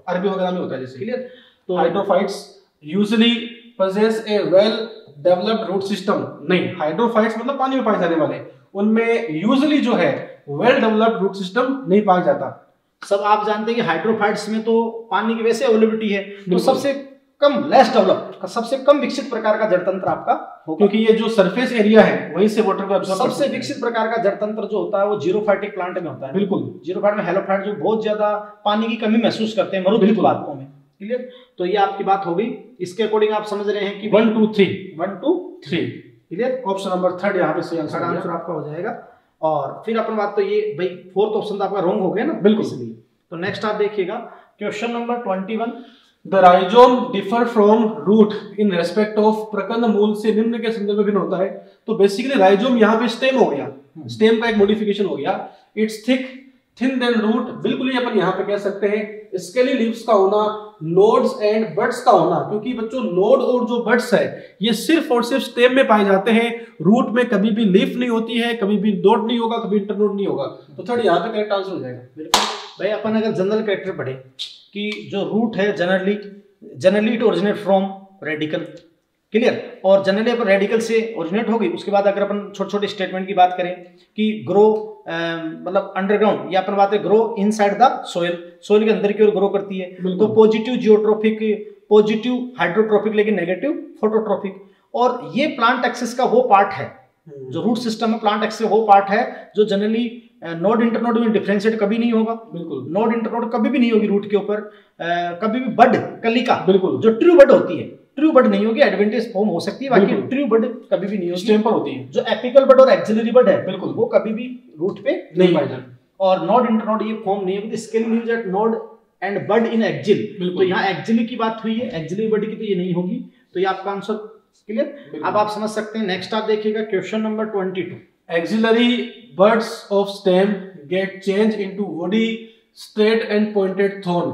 अरबी वगैरह में होता है जैसे, क्लियर। तो hydrophytes usually possess a well developed root system, नहीं, हाइड्रोफाइट्स मतलब पानी में पाए जाने वाले, उनमें यूजुअली जो है वेल डेवलप्ड रूट सिस्टम नहीं पाया जाता। सब आप जानते हैं कि हाइड्रोफाइट्स में तो पानी की वैसे अवेलेबिलिटी है, तो सबसे कम, लेस डेवलप, सबसे कम विकसित प्रकार का जड़ तंत्र आपका होगा, क्योंकि ये जो सरफेस एरिया है वहीं से वाटर को अब्सॉर्ब करता है। सबसे विकसित प्रकार का जड़ तंत्र जो होता है वो जीरोफाइटिक प्लांट में होता है। बिल्कुल, जीरोफाइट में हेलोफाइट जो बहुत ज्यादा पानी की कमी महसूस करते हैं मरुभूमि इलाकों में। क्लियर? तो ये आपकी बात हो गई। इसके अकॉर्डिंग आप समझ रहे हैं कि 1 2 3 1 2 3 क्लियर। ऑप्शन नंबर 3 यहाँ पे सही आंसर आपका हो जाएगा। और फिर अपन बात तो ये भाई फोर्थ ऑप्शन तो आपका रॉन्ग हो गया ना, बिल्कुल। इसलिए तो नेक्स्ट आप देखिएगा question number 21। The rhizome differ from root in respect of प्रकंद मूल से निम्न के संदर्भ में भिन्न होता है। तो बेसिकली राइजोम यहाँ पे स्टेम हो गया, स्टेम का एक मॉडिफिकेशन हो गया। It's thick thin than root, बिल्कुल ही अपन यहाँ पे कह सकते हैं स्केली लीव्स का होना, नोड्स एंड बड्स का होना, क्योंकि बच्चों नोड और जो बड्स है ये सिर्फ और सिर्फ स्टेम में पाए जाते हैं, रूट में कभी भी लीफ नहीं होती है, कभी भी नोड नहीं होगा, कभी इंटरनोड नहीं होगा। तो थर्ड यहाँ पे करेक्ट आंसर हो जाएगा। बिल्कुल भाई, अपन अगर जनरल कैरेक्टर पढ़े कि जो रूट है generally it originate from radical, clear, और जनरली अपन रेडिकल से ओरिजिनेट होगी। उसके बाद अगर अपन छोटे छोटे स्टेटमेंट की बात करें कि ग्रो मतलब अंडरग्राउंड, या अपन बात है grow inside the soil, soil के अंदर की ओर ग्रो करती है। तो पॉजिटिव जियोट्रोपिक, पॉजिटिव हाइड्रोट्रोपिक, लेकिन नेगेटिव फोटोट्रोपिक। और ये प्लांट एक्सिस का वो पार्ट है, जो रूट सिस्टम है प्लांट एक्सिस वो पार्ट है जो जनरली नोड इंटरनोड में डिफरेंशिएट कभी नहीं होगा। बिल्कुल, नोड इंटरनोड कभी भी नहीं होगी रूट के ऊपर। कभी भी बड कलिका, बिल्कुल, जो ट्रू बड होती है, ट्रू बड नहीं होगी, एडवेंटेज फॉर्म हो सकती है, बाकी ट्रू बड कभी भी नहीं होगी, स्टेम पर होती है। जो एपिकल बड और एक्सिलरी बड है बिल्कुल वो कभी भी रूट पे नहीं पाई जाती, और नोड इंटरनोड ये फॉर्म नहीं होगी। Scale leaves at node and bud in axil, तो यहाँ एक्सिली की बात हुई है, एक्सिलरी बड की तो ये नहीं होगी। तो ये आपका आंसर क्लियर। अब आप समझ सकते हैं। नेक्स्ट आप देखिएगा question number 22। Axillary buds of stem get changed into woody, straight and pointed thorn.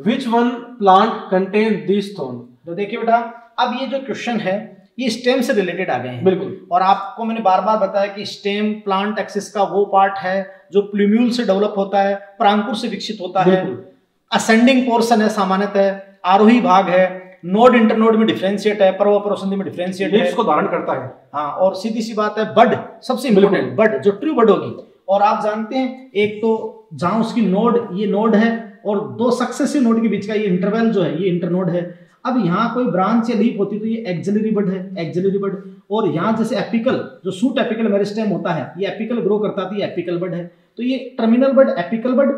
Which one plant contain this thorn? तो देखिए बेटा, अब ये जो क्वेश्चन है ये स्टेम से रिलेटेड आ गए हैं। बिल्कुल, और आपको मैंने बार बार बताया कि स्टेम प्लांट एक्सिस का वो पार्ट है जो प्लूम्यूल से डेवलप होता है, परांकुर से विकसित होता है, असेंडिंग पोर्शन है, सामान्यतः आरोही भाग है, नोड इंटरनोड में डिफरेंशिएट है, पर्व परसंधि में डिफरेंशिएट है, इसको धारण करता है। हाँ, और सीधी सी बात है बड सबसे इंपॉर्टेंट, बड जो ट्रू बड होगी। और आप जानते हैं एक तो जहां उसकी नोड, ये नोड है, और दो सक्सेसिव नोड के बीच का ये इंटरवल जो है ये इंटरनोड है। अब यहाँ कोई ब्रांच या लीफ होती तो ये एक्सिलरी बड है, एक्सिलरी बड। और यहाँ जैसे एपिकल, जो सूट एपिकल मेरिस्टेम होता है, ये एपिकल ग्रो करता था, ये एपिकल बड है। तो ये टर्मिनल बड, एपिकल बड,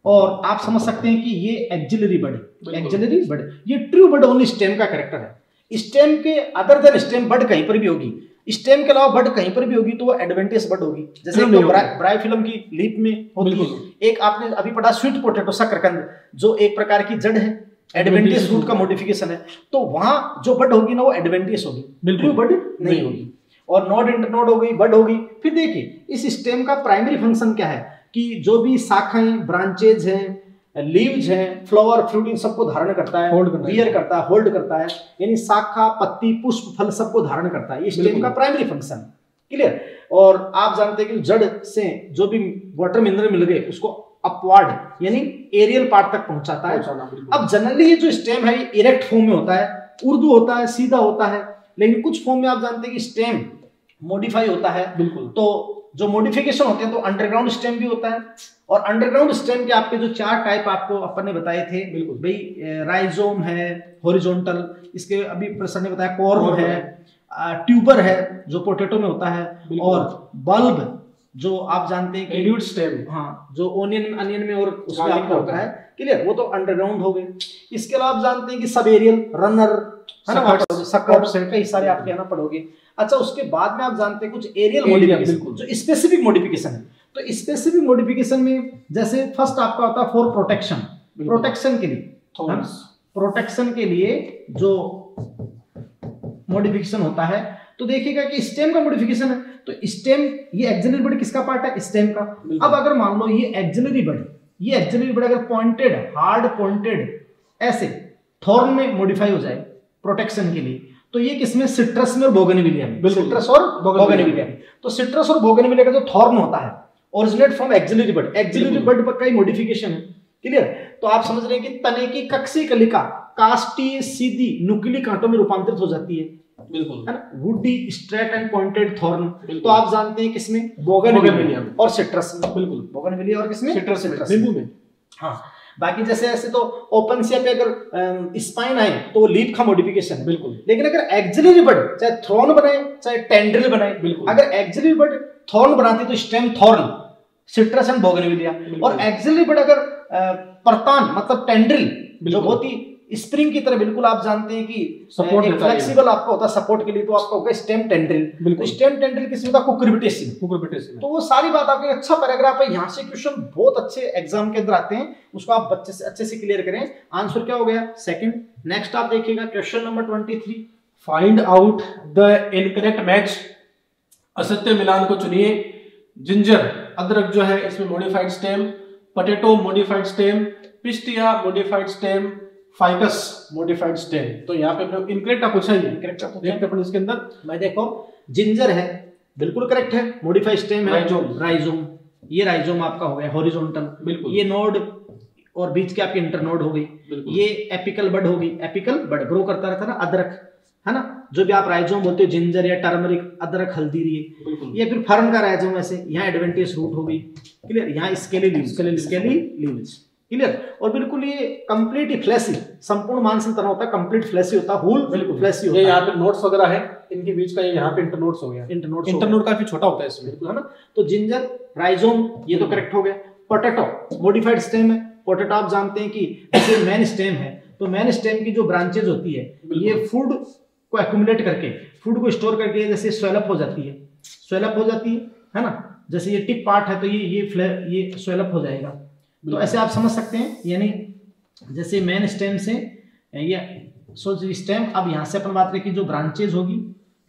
और आप समझ सकते हैं कि ये एक्सिलरी बड, एक्सिलरी बड। ये ट्रू बड ओनली स्टेम का कैरेक्टर है। स्टेम के अदर देन स्टेम बड कहीं पर भी होगी, स्टेम के अलावा बड कहीं पर भी होगी तो वो एडवेंटियस बड होगी। जैसे तो ब्रायोफिलम की लीफ में होती है। एक आपने अभी पढ़ा स्वीट पोटैटो, शकरकंद, जो एक प्रकार की जड़ है, एडवेंटियस रूट का मॉडिफिकेशन है। तो वहां जो बड होगी ना वो एडवेंटियस होगी, ट्रू बड नहीं होगी। और नोड इंटरनोड हो गई, बड होगी। फिर देखिए इस स्टेम का प्राइमरी फंक्शन क्या है कि जो भी शाखाएं, ब्रांचेज हैं, लीव्स हैं, फ्लावर, फ्रूट, इन सबको धारण करता है, बियर करता है, होल्ड करता है, यानी शाखा, पत्ती, पुष्प, फल सबको धारण करता है। ये स्टेम का प्राइमरी फंक्शन, क्लियर। और आप जानते हैं कि जड़ से जो भी वाटर मिनरल मिल गए उसको अपवार्ड यानी एरियल पार्ट तक पहुंचाता है। अब जनरली ये जो स्टेम है ये इरेक्ट फॉर्म में होता है, उर्दू होता है, सीधा होता है, लेकिन कुछ फॉर्म में आप जानते हैं कि स्टेम मॉडिफाई होता है। बिल्कुल। तो जो मॉडिफिकेशन होते हैं तो अंडरग्राउंड स्टेम भी होता है। और अंडरग्राउंड स्टेम के आपके जो 4 टाइप आपको अपन ने बताए थे, बिल्कुल भाई, राइजोम है, हॉरिजॉन्टल, इसके अभी सर ने बताया, कॉर्म है, ट्यूबर है जो पोटैटो में होता है, और बल्ब जो आप जानते हैं कि रूट स्टेम, हाँ, जो अनियन में और उसमें आपका होता है, क्लियर, वो तो अंडरग्राउंड हो गए। इसके अलावा आप जानते हैं कि सब एरियल, रनर, कई सारे आपके यहाँ पढ़ोगे। अच्छा, उसके बाद में आप जानते हैं कुछ एरियल मॉडिफिकेशन जो स्पेसिफिक मॉडिफिकेशन है। तो स्पेसिफिक मॉडिफिकेशन में जैसे फर्स्ट आपका होता है फॉर प्रोटेक्शन, प्रोटेक्शन के लिए, प्रोटेक्शन के लिए जो मॉडिफिकेशन होता है। तो देखिएगा कि स्टेम का मॉडिफिकेशन है, तो स्टेम, ये एक्सिलरी बड किसका पार्ट है? स्टेम का। अब अगर मान लो ये एक्सिलरी बड, ये एक्सिलरी बड अगर पॉइंटेड, हार्ड पॉइंटेड ऐसे थॉर्न में मॉडिफाई हो जाए प्रोटेक्शन के लिए, तो ये किसमें? सिट्रस में और बोगनविलिया में। सिट्रस और बोगनविलिया में। तो सिट्रस और बोगनविलिया का जो थॉर्न होता है originate from axillary bud, axillary bud पर कई मॉडिफिकेशन है, क्लियर। तो आप समझ रहे हैं कि तने की कक्षी कलिका कास्टी सीधी नुकीली कांटों में रूपांतरित हो जाती है, बिल्कुल, है ना, woody straight and pointed thorn. तो आप जानते हैं किसमें? बोगनविलिया और सिट्रस में, बिल्कुल, बोगनविलिया और किसमें? सिट्रस, नींबू में। हाँ बाकी जैसे ऐसे तो ओपनसिया पे अगर स्पाइन आए तो वो लीफ का मॉडिफिकेशन है बिल्कुल। लेकिन अगर एक्सिलरी बड चाहे थ्रोन बनाए चाहे टेंड्रिल बनाए, अगर एक्सिलरी बड थॉर्न बनाती तो stem thorn, citrus and bougainvillea, और एक्सिलरी बड अगर परतान मतलब टेंड्रिल जो बहुत ही स्प्रिंग की तरह बिल्कुल आप जानते हैं कि सपोर्ट फ्लेक्सिबल आपका होता है सपोर्ट के लिए, तो आपका होगा स्टेम टेंड्रिल। तो स्टेम टेंड्रिल किसी होता है कुकुरबिटेसिस। तो वो सारी बात आपके अच्छा पैराग्राफ है, यहाँ से क्वेश्चन बहुत अच्छे एग्जाम के अंदर आते हैं, उसको आप बच्चे से अच्छे से क्लियर करें। आंसर क्या हो गया? सेकंड। नेक्स्ट आप देखिएगा question number 23, find out the incorrect match. असत्य मिलान को चुनिए। जिंजर अदरक जो है इसमें modified stem, potato modified stem, pistia modified stem, ficus modified stem. तो यहाँ पे इनकरेक्ट पूछा ही, करेक्ट देखते अपन इसके अंदर। मैं देखो जिंजर है बिल्कुल करेक्ट है, मॉडिफाइड स्टेम है राइजोम, ये राइजोम आपका हो गया हॉरिजॉन्टल, बिल्कुल। ये नोड और बीच के आपकी इंटरनोड हो गई, ये एपिकल बड होगी, एपिकल बड ग्रो करता रहता है ना अदरक, है ना, जो भी आप राइजोम बोलते हो, जिंजर या टर्मरिक, अदरक, हल्दी, ये फिर फर्न का राइजोम, ऐसे यहाँ एडवेंटियस रूट हो गई, क्लियर, यहाँ स्केली लीव्स, क्लियर। और बिल्कुल ये कंप्लीट फ्लैशी, संपूर्ण मांसल तना होता है, कंप्लीट फ्लैशी होता है, होल बिल्कुल फ्लैशी होता है। ये यहाँ पे नोट्स वगैरह है इनके बीच का, ये यहाँ पे इंटरनोड्स हो गया, इंटरनोड काफी छोटा होता है इसमें, है ना। तो जिंजर राइजोम ये तो करेक्ट हो गया। पोटैटो मॉडिफाइड स्टेम है, पोटैटो आप जानते हैं कि जैसे मेन स्टेम है, तो मेन स्टेम की जो ब्रांचेज होती है ये फूड को एक्यूमुलेट करके, फूड को स्टोर करके जैसे स्वेलअप हो जाती है ना, जैसे ये टिप पार्ट है तो ये स्वेलअप हो जाएगा। तो ऐसे आप समझ सकते हैं, यानी जैसे मेन स्टेम से ये स्टेम, अब यहाँ से अपन बात करें कि जो ब्रांचेज होगी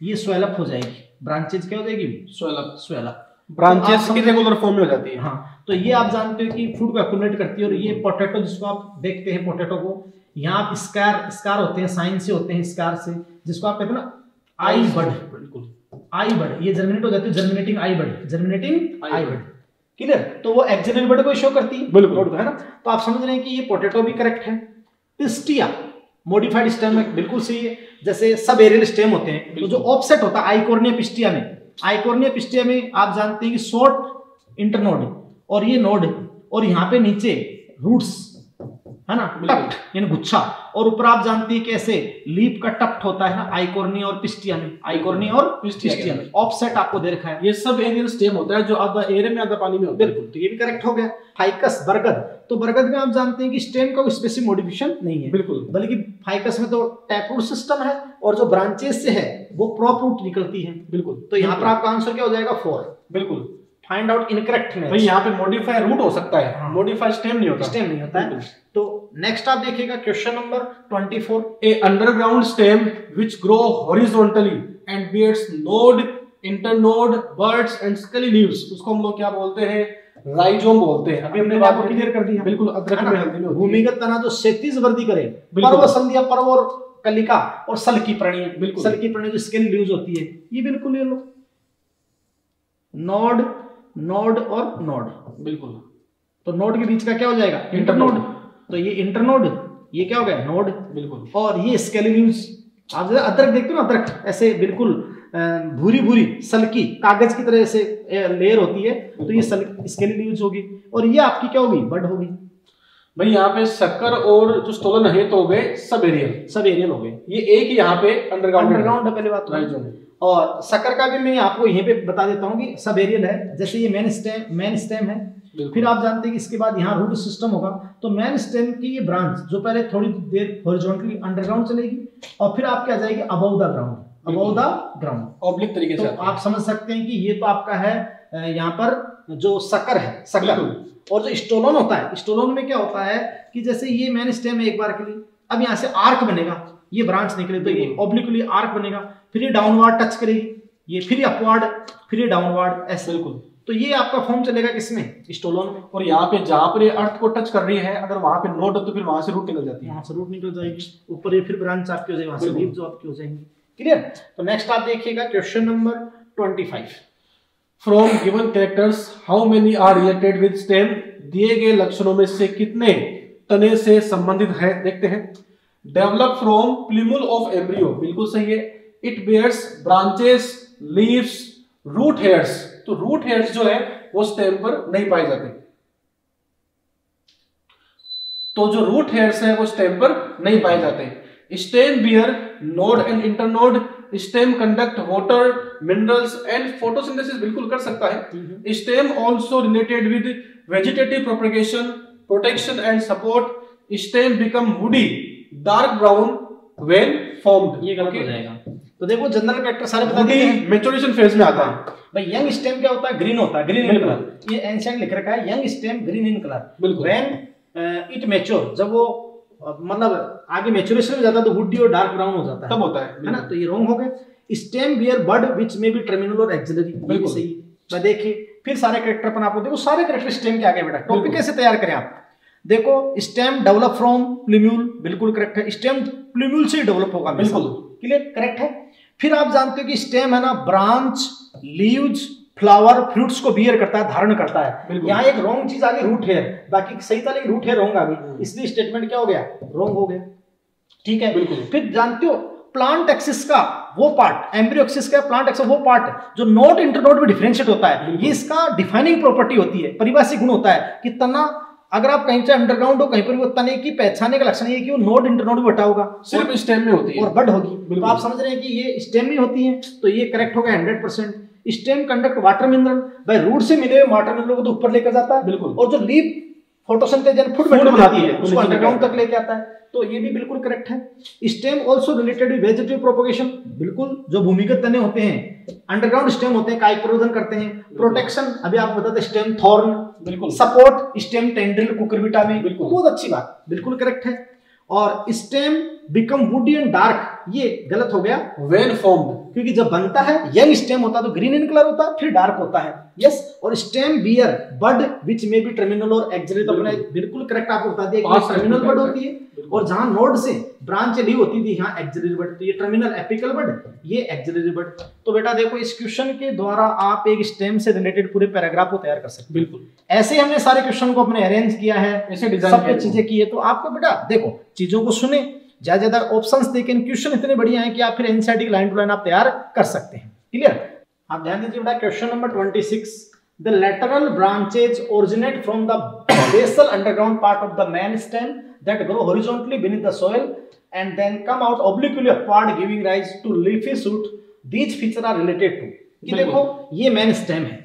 ये स्वेलअप हो जाएगी, ब्रांचेज क्या हो जाएगी? स्वेलअप ब्रांचेस की रेगुलर फॉर्म में हो जाती है। हाँ, तो ये आप जानते हो कि फूड को एक्यूमुलेट करती है। और ये पोटैटो जिसको आप देखते हैं, पोटैटो को यहाँ आप स्कार होते हैं, साइन से होते हैं, स्कार से, जिसको आप कहते हैं ना आई बड, बिल्कुल आई बड, ये जर्मिनेट हो जाती है, जर्मिनेटिंग आई बड, क्लियर। तो वो एक्सिलरी बड को शो करती है, बिल्कुल, है ना। तो आप समझ रहे हैं कि ये पोटैटो भी करेक्ट है। पिस्टिया मॉडिफाइड स्टेम है, बिल्कुल सही है। जैसे सब एरियल स्टेम होते हैं, तो जो ऑफसेट होता है आइकोर्निया पिस्टिया में, आप जानते हैं कि शॉर्ट इंटरनोड और ये नोड, और यहाँ पे नीचे रूट्स, है ना, टफ्ट यानी गुच्छा, और ऊपर आप जानते हैं कैसे लीफ का टफ्ट होता है ना आइकोर्निया और पिस्टिया में, ऑफसेट आपको दे रखा है। ये सब एरियल स्टेम होता है जो आधा एयर में आधा पानी में होता है, बिल्कुल। तो ये भी करेक्ट हो गया। फाइकस बरगद, तो बरगद में आप जानते हैं कि स्टेम का कोई स्पेसिफिक मॉडिफिकेशन नहीं है, बिल्कुल, बल्कि फाइकस में तो टैपरूट सिस्टम है, और जो ब्रांचेस से है वो प्रॉप रूट निकलती है, बिल्कुल। तो यहाँ पर आपका आंसर क्या हो जाएगा? 4, बिल्कुल। Find out incorrect match. भाई यहाँ पे मॉडिफाई रूट हो सकता है, मॉडिफाई स्टेम नहीं होता है। तो नेक्स्ट आप देखिएगा question number 24, a underground stem which grow horizontally and bears node, internode, buds and scaly leaves, उसको हम लोग क्या बोलते हैं? राइजोम बोलते हैं। अभी हमने बात क्लियर कर दी है, बिल्कुल। अदरक में हल्दी में भूमिगत तना जो 37 वर्दी करे, पर्व संध्या, पर्व और कलिका और सल की प्राणी, बिल्कुल, सल की प्राणी जो स्केली लीव्स होती है, ये बिल्कुल ये लो नोड और नोड, बिल्कुल। तो नोड के बीच का क्या हो जाएगा? इंटरनोड। तो ये इंटरनोड, ये क्या हो गया? नोड, बिल्कुल। और ये स्केली लीव्स, आप अदरक देखते हो ना, अदरक ऐसे बिल्कुल भूरी सल्की कागज की तरह ऐसे लेयर होती है, तो ये स्केली लीव्स होगी, और ये आपकी क्या होगी? बड होगी। भाई यहाँ पे शक्कर और जो स्टोलन है तो हो गए सब एरियल हो गए। ये एक ही यहाँ पे अंडरग्राउंड है, पहले बात राइजोम। और शक्कर का भी मैं आपको यहीं पे बता देता हूँ कि सब एरियल है। जैसे ये मेन स्टेम है, फिर आप जानते हैं कि इसके बाद यहाँ रूट सिस्टम होगा। तो मेन स्टेम की ये ब्रांच जो पहले थोड़ी देर हॉरिजॉन्टली अंडरग्राउंड चलेगी, और फिर आप क्या जाएगी? अबव द ग्राउंड, ऑब्लिक तरीके से। तो आप समझ सकते हैं कि ये तो आपका है यहाँ पर जो शक्कर है, और जो स्टोलन होता है, स्टोलन में क्या होता है कि जैसे ये मेन स्टेम है एक बार के लिए, अब यहाँ से आर्क बनेगा, ये ब्रांच निकले तो ये ऑब्लिकली आर्क बनेगा, फिर ये डाउनवर्ड टच करेगी, ये फिर अपवर्ड, फिर ये डाउनवर्ड, ऐसे, बिल्कुल। तो ये आपका फॉर्म चलेगा किसमें? स्टोलन में। और यहाँ पे जहां पर ये अर्थ को टच कर रही है, अगर वहां पे नोड हो तो फिर वहां से रूट निकल जाती है, वहां से रूट निकल जाएगी, ऊपर ये फिर ब्रांच आपकी हो जाएगी, वहां से लीफ जो आपकी हो जाएंगी, क्लियर। तो नेक्स्ट आप देखिएगा question number 25, from given characters how many are related with stem, दिए गए लक्षणों में से कितने तने से संबंधित है? देखते हैं। Develop from plumule of embryo, बिल्कुल सही है। It bears branches, leaves, root hairs, तो रूट हेयर्स जो है वो स्टेम पर नहीं पाए जाते। तो जो रूट हेयर्स है वो स्टेम पर नहीं पाए जाते। Stem bear node and internode, stem conduct water, minerals and photosynthesis बिल्कुल कर सकता है। Stem also related with vegetative propagation, protection and support. Stem become woody dark brown when formed. ये गलत हो जाएगा। तो देखो जनरल कैरेक्टर सारे बता दिए हैं। मैच्योरेशन फेज में आता है भाई। यंग स्टेम क्या होता है? ग्रीन होता है, ग्रीन इन कलर। ये एंशिएंट लिख रखा है, young stem green in colour. When it mature, जब वो मतलब आगे मैच्योरेशन में जाता है तो वुडी और डार्क ब्राउन हो जाता है, तब होता है ना। तो ये रॉन्ग हो गए। Stem bear bud which may be terminal और एक्सिलरी, बिल्कुल सही है। देखिए फिर सारे कैरेक्टर अपन आपको देखो, सारे कैरेक्टर स्टेम के आगे बेटा। टॉपिक कैसे तैयार करें आप? देखो स्टेम डेवलप फ्रॉम प्लूम्यूल, बिल्कुल करेक्ट है। स्टेम प्लूम्यूल से डेवलप होगा, बिल्कुल क्लियर, करेक्ट है। फिर आप जानते हो कि स्टेम है ना ब्रांच, लीव्स, फ्लावर, फ्रूट्स को बियर करता है, धारण करता है। यहाँ एक रॉन्ग चीज आ गई, रूट हेयर। बाकी सही था लेकिन रूट हेयर रॉन्ग आ गई, इसलिए स्टेटमेंट क्या हो गया? रॉन्ग हो गया, ठीक है। बिल्कुल। फिर जानते हो प्लांट एक्सिस का वो पार्ट, एम्ब्रियो एक्सिस का प्लांट एक्सिस वो पार्ट जो नोड इंटरनोड में डिफरेंशिएट होता है, ये इसका डिफाइनिंग प्रॉपर्टी होती है, परिभाषिक गुण होता है कि तना अगर आप कहीं से अंडरग्राउंड हो कहीं पर, वो तने की पहचानने का लक्षण ये कि वो नोड इंटरनोड में बटा होगा, सिर्फ स्टेम में होती है और बड होगी। तो आप समझ रहे हैं कि ये स्टेम में होती है, तो ये करेक्ट होगा 100%। स्टेम कंडक्ट वाटर मिनरल, भाई रूट से मिले हुए वाटर मिनरल को तो ऊपर लेकर जाता है, बिल्कुल। और जो लीफ फोटोसिंथेसिस फूड बनाती है उसको अंडरग्राउंड तक लेके आता है, तो ये भी बिल्कुल करेक्ट है। Stem also related with vegetative propagation, बिल्कुल। जो भूमिगत तने होते हैं, अंडरग्राउंड स्टेम होते हैं, कायिक प्रवर्धन करते हैं। प्रोटेक्शन अभी आपको बताते हैं, स्टेम थॉर्न, बिल्कुल। सपोर्ट स्टेम टेंड्रिल कुकुरबिटा में, बिल्कुल बहुत अच्छी बात, बिल्कुल करेक्ट है। और stem become woody and dark, ये गलत हो गया व्हेन फॉर्म्ड, क्योंकि जब बनता है यंग स्टेम होता है तो ग्रीन इन कलर होता है, फिर डार्क होता है, यस। और स्टेम बियर बड विच में भी टर्मिनल और एक्सिलरी, तो अपने बिल्कुल करेक्ट आपको बता दिया कि टर्मिनल बड होती है, और जहां नोड से ब्रांच ली होती थी यहाँ एक्सिलरी बड, तो ये टर्मिनल एपिकल बड, ये एक्सिलरी बड। तो बेटा देखो इस क्वेश्चन के द्वारा आप एक स्टेम से रिलेटेड पूरे पैराग्राफ को तैयार कर सकते हैं, बिल्कुल। ऐसे हमने सारे क्वेश्चन को अपने अरेंज किया है, ऐसे डिजाइन सब चीजें की है, तो आपको बेटा देखो चीजों को सुने, ज्यादा ऑप्शंस देखें, क्वेश्चन इतने बढ़िया हैं कि आप फिर एनसीईआरटी लाइन टू लाइन आप तैयार कर सकते हैं, क्लियर। आप ध्यान दीजिए बेटा, question number 26, the lateral branches originate from the basal underground part of the main stem that grow horizontally beneath the soil and then come out obliquely upward giving rise to leafy shoot. These features are related to, कि देखो ये main stem है,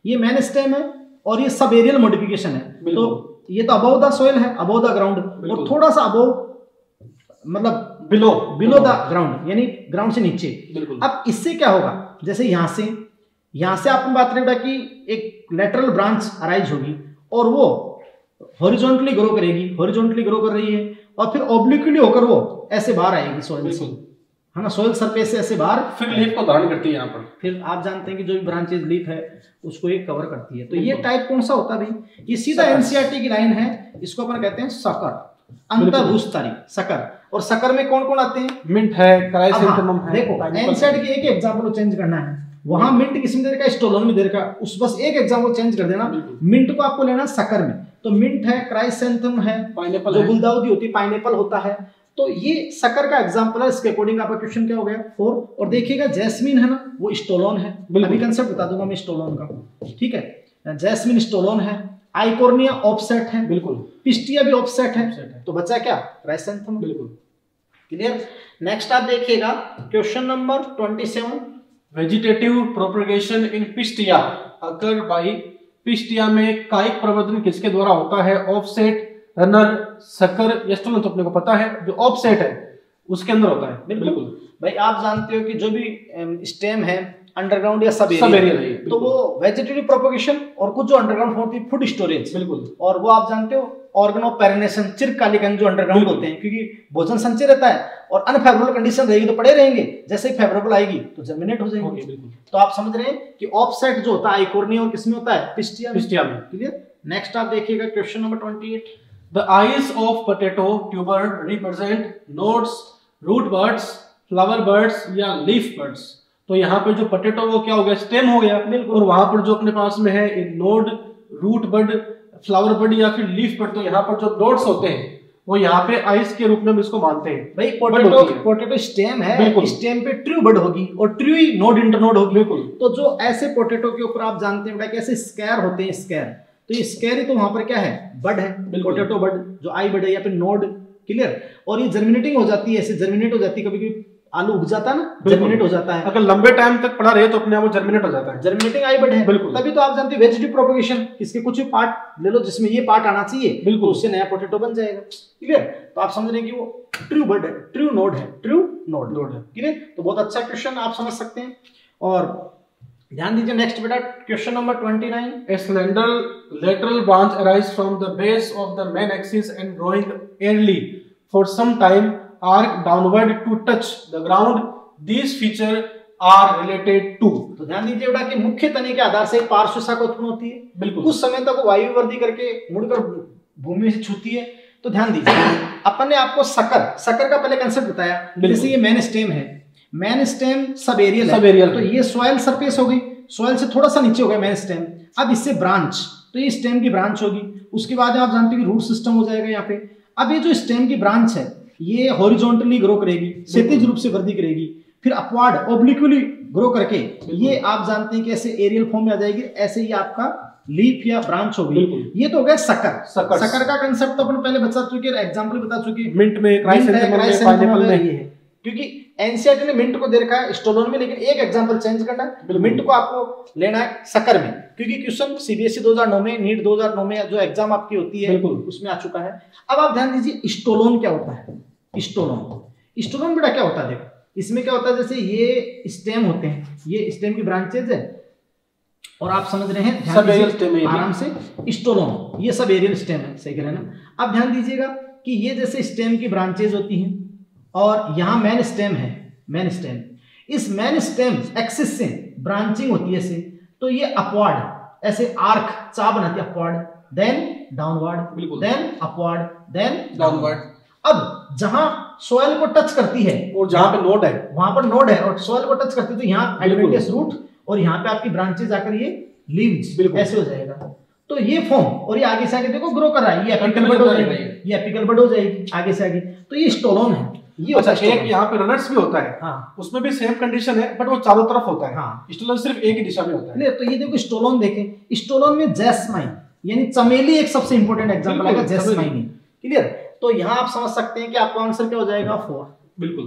ये main stem है और ये sub aerial modification है, तो ये तो अबव द सोइल है, अबव द ग्राउंड, और थोड़ा सा अबव मतलब बिलो द ग्राउंड, यानी ग्राउंड से नीचे। अब इससे क्या होगा, जैसे यहाँ से आपको बात करें कि एक लेटरल ब्रांच अराइज होगी और वो हॉरिजॉन्टली ग्रो करेगी, हॉरिजॉन्टली ग्रो कर रही है, और फिर ऑब्लिक्वली होकर वो ऐसे बाहर आएगी सोइल से, है ना, सोइल सरफेस से ऐसे बाहर, फिर लीफ को धारण करती है यहाँ पर। फिर आप जानते हैं कि जो भी ब्रांचेज लीफ है उसको ये कवर करती है। तो ये टाइप कौन सा होता है भाई? ये सीधा एनसीईआरटी की लाइन है, इसको अपन कहते हैं सकर, अंतर्भूस्थली सकर। और सकर में कौन कौन आते हैं? मिंट है, क्राइसैंथेमम है। देखो एनसीईआरटी के एक एग्जांपल चेंज करना है, वहां मिंट किस में दे रखा है, स्टोलन में दे रखा है, उस बस एक एग्जांपल चेंज कर देना, मिंट को आपको लेना सकर में। तो मिंट है, क्राइसैंथेमम है, पाइनएप्पल जो गुलदाउदी होती है, पाइनएप्पल होता है, तो ये सकर का एग्जांपल है। इसके अकॉर्डिंग आपका क्वेश्चन क्या हो गया 4। और देखिएगा जैस्मिन है ना, वो स्टोलोन है, अभी कंसेप्ट बता दूंगा मैं स्टोलोन का, ठीक है। जैस्मिन स्टोलोन है, आइकोर्निया ऑफसेट है, बिल्कुल, पिस्टिया भी ऑफसेट है, तो बचा क्या, क्राइसैंथेमम, बिल्कुल क्लियर। नेक्स्ट आप देखिएगा question number 27, vegetative propagation in pistia occur by pistia में कायिक प्रवर्धन किसके द्वारा होता है? ऑफसेट, रनर, सकर, स्टोलन तो अपने को पता है, जो ऑफसेट है उसके अंदर होता है, बिल्कुल। भाई आप जानते हो कि जो भी स्टेम है अंडरग्राउंड या सब एरिया है, तो वो वेजिटेटिव प्रोपगेशन, और कुछ जो अंडरग्राउंड होती है फूड स्टोरेज, बिल्कुल। और वो आप जानते हो ऑर्गेनोपेरेनेशन, चिरकालिक अंग जो अंडरग्राउंड होते हैं, क्योंकि भोजन संचय रहता है और अनफेवरेबल कंडीशन रहेगी तो पड़े रहेंगे, जैसे ही फेवरेबल आएगी तो जर्मिनेट हो जाएंगे, बिल्कुल। तो आप समझ रहे हैं कि ऑफसेट जो होता है आइकोर्निया और किसमें होता है, पिस्टिया में, क्लियर। नेक्स्ट आप देखिएगा question number 28, the eyes of potato tuber represent nodes, root buds, flower buds या लीफ बर्ड्स। तो यहाँ पे जो पोटैटो वो क्या हो गया, स्टेम हो गया, और वहां पर जो अपने पास में है node, root bud, flower bud या फिर लीफ बर्ड, तो यहाँ पर जो नोड्स होते हैं वो यहाँ पे आइस के रूप में हम इसको मानते हैं। भाई पोटैटो स्टेम है, स्टेम पे ट्रू बर्ड होगी और ट्रू ही नोड इंटरनोड होगी, बिल्कुल। तो जो ऐसे पोटैटो के ऊपर आप जानते हैं कि ऐसे स्क्वायर होते हैं, स्क्वायर, तो ये स्केरी तो वहां पर क्या है, बड है, पोटैटो बड जो आई बड है या फिर नोड, क्लियर। और ये जर्मिनेटिंग हो जाती है, ऐसे जर्मिनेट हो जाती है, कभी कभी आलू उग जाता है ना, जर्मिनेट हो जाता है। अगर लंबे टाइम तक पड़ा रहे तो अपने आप वो जर्मिनेट हो जाता है, जर्मिनेटिंग आई बड है। तभी तो आप जानते हैं वेजिटेटिव प्रोपगेशन, इसके कुछ भी पार्ट ले लो जिसमें ये पार्ट आना चाहिए, बिल्कुल, उससे नया पोटैटो बन जाएगा, क्लियर। तो आप समझ रहे हैं कि वो ट्रू बड है, ट्रू नोड है, ट्रू नोड है, क्लियर। तो बहुत अच्छा क्वेश्चन आप समझ सकते हैं। और ध्यान दीजिए नेक्स्ट बेटा, question number 29। A slender lateral branch arises from the base of the main axis and growing airily for some time arc downward to touch the ground. These features are related to। तो ध्यान दीजिए बेटा कि मुख्य तने के आधार से एक पार्श्व शाखा उत्पन्न होती है, बिल्कुल, कुछ समय तक वायु वर्दी करके मुड़कर भूमि से छूती है। तो ध्यान दीजिए अपन ने आपको सकर का पहले कंसेप्ट बताया, जैसे ये मेन स्टेम है, मेन स्टेम सब एरियल है, तो ये सॉइल सरफेस हो गई, सॉइल से थोड़ा सा नीचे हो गया मेन स्टेम। अब इससे ब्रांच, तो ये स्टेम की ब्रांच होगी, उसके बाद आप जानते हैं कि रूट सिस्टम हो जाएगा यहाँ पे। अब ये जो स्टेम की ब्रांच है ये हॉरिजॉन्टली ग्रो करेगी, क्षैतिज रूप से वृद्धि करेगी, फिर अपवार्ड ऑब्लिक्वली ग्रो करके ये आप जानते हैं कि ऐसे एरियल फॉर्म में आ जाएगी, ऐसे ही आपका लीफ या ब्रांच होगी। ये तो हो गया सकर का कंसेप्ट तो अपन पहले बता चुके, एग्जांपल बता चुके, मिंट में, क्राइसैंथेमम में ये है, क्योंकि एनसीईआरटी ने मिंट को दे रखा है स्टोलोन में, लेकिन एक एग्जांपल चेंज करना है, मिंट को आपको लेना है सकर में, क्योंकि क्वेश्चन सीबीएसई 2009 में, नीट 2009 में जो एग्जाम आपकी होती है उसमें आ चुका है। अब आप ध्यान दीजिए स्टोलोन क्या होता है। स्टोलोन बेटा क्या होता है, देखो इसमें क्या होता है, जैसे ये स्टेम होते हैं, ये स्टेम की ब्रांचेज है और आप समझ रहे हैं सब एरियल स्टेम है आराम से, स्टोलोन ये सब एरियल स्टेम है, सही कह रहे हैं ना। अब ध्यान दीजिएगा कि ये जैसे स्टेम की ब्रांचेज होती हैं और यहाँ मेन स्टेम है, मेन स्टेम, इस मेन स्टेम एक्सिस से ब्रांचिंग होती है ऐसे, तो ये अपवर्ड ऐसे आर्क चाप बनाती है, upward then downward, then upward then downward. अब जहां सॉइल को टच करती है और जहां पे नोड है वहां पर नोड है और सॉइल को टच करती है, तो यहाँ एडवेंटियस रूट और यहाँ पे आपकी ब्रांचेज आकर ये लीव्स ऐसे हो जाएगा। तो ये फॉर्म और ये आगे से आगे देखो ग्रो कर रहा है, ये एपिकल बड हो जाएगी, ये एपिकल बड हो जाएगी आगे से आगे, तो ये स्टोलोन है। ये अच्छा, एक यहाँ पे रनर्स भी होता है, हाँ, उसमें भी सेम कंडीशन है बट वो चारों तरफ होता है, हाँ, स्टोलोन सिर्फ एक ही दिशा में होता है। तो ये देखो स्टोलोन देखें, स्टोलोन में जैस्माइन यानी चमेली एक सबसे इंपॉर्टेंट एग्जांपल आएगा, जैस्माइन, क्लियर। तो यहाँ आप समझ सकते हैं कि आपका आंसर क्या हो जाएगा 4, बिल्कुल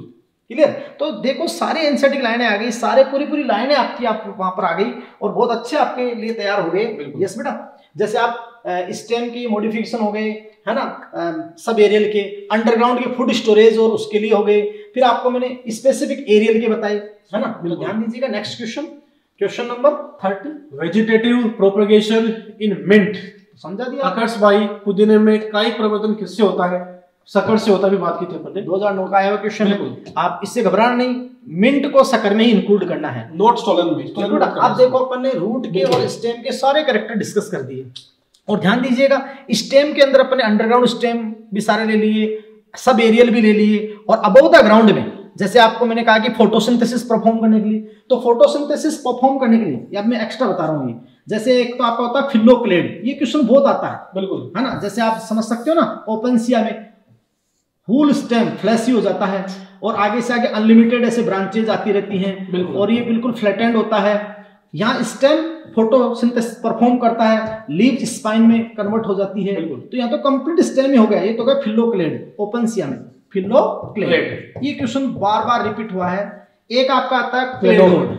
क्लियर। तो देखो सारी एनसीईआरटी लाइनें आ गई, सारे पूरी लाइनें आपकी आप वहां पर आ गई और बहुत अच्छे आपके लिए तैयार हो गए। यस बेटा, जैसे आप स्टेम की मॉडिफिकेशन हो गए, है ना, सब एरियल के, अंडरग्राउंड के फूड स्टोरेज और उसके लिए हो गए, फिर आपको मैंने स्पेसिफिक एरियल के बताए, है ना। तो ध्यान दीजिएगा next question number 30, vegetative propagation in mint. समझा दिया। आकर्ष भाई पुदीने में कायिक परिवर्तन किससे होता है? सकर से होता है, भी बात की थी अपन ने, 2009 का आया हुआ क्वेश्चन है, आप इससे घबराना नहीं, मिंट को सकर में ही इंक्लूड करना है, नोट स्टोलन में। आप देखो अपन ने रूट के और स्टेम के सारे कैरेक्टर डिस्कस कर दिए और ध्यान दीजिएगा स्टेम के अंदर अपन ने अंडरग्राउंड स्टेम भी सारे ले लिए, सब एरियल भी ले लिए, और अबव द ग्राउंड में जैसे आपको मैंने कहा कि फोटोसिंथेसिस परफॉर्म करने के लिए, तो फोटोसिंथेसिस परफॉर्म करने के लिए अब मैं एक्स्ट्रा बता रहा हूँ, ये जैसे एक तो आपका होता है फिलोक्लेड, ये क्वेश्चन बहुत आता है, बिल्कुल, है ना। जैसे आप समझ सकते हो ना, ओपेंसिया में हुल स्टेम फ्लैशी हो जाता है और आगे से आगे अनलिमिटेड ऐसे ब्रांचेज आती रहती हैं और ये बिल्कुल फ्लैटेंड होता है। यहाँ स्टेम फोटोसिंथेसिस परफॉर्म करता है, लीव स्पाइन में कन्वर्ट हो जाती है, तो यहाँ तो कंप्लीट स्टेम ही हो गया, ये तो गया फिलोक्लेड, ओपेंसिया में फिलोक्लेड। ये क्वेश्चन बार बार रिपीट हुआ है। एक आपका आता है क्लेडोड,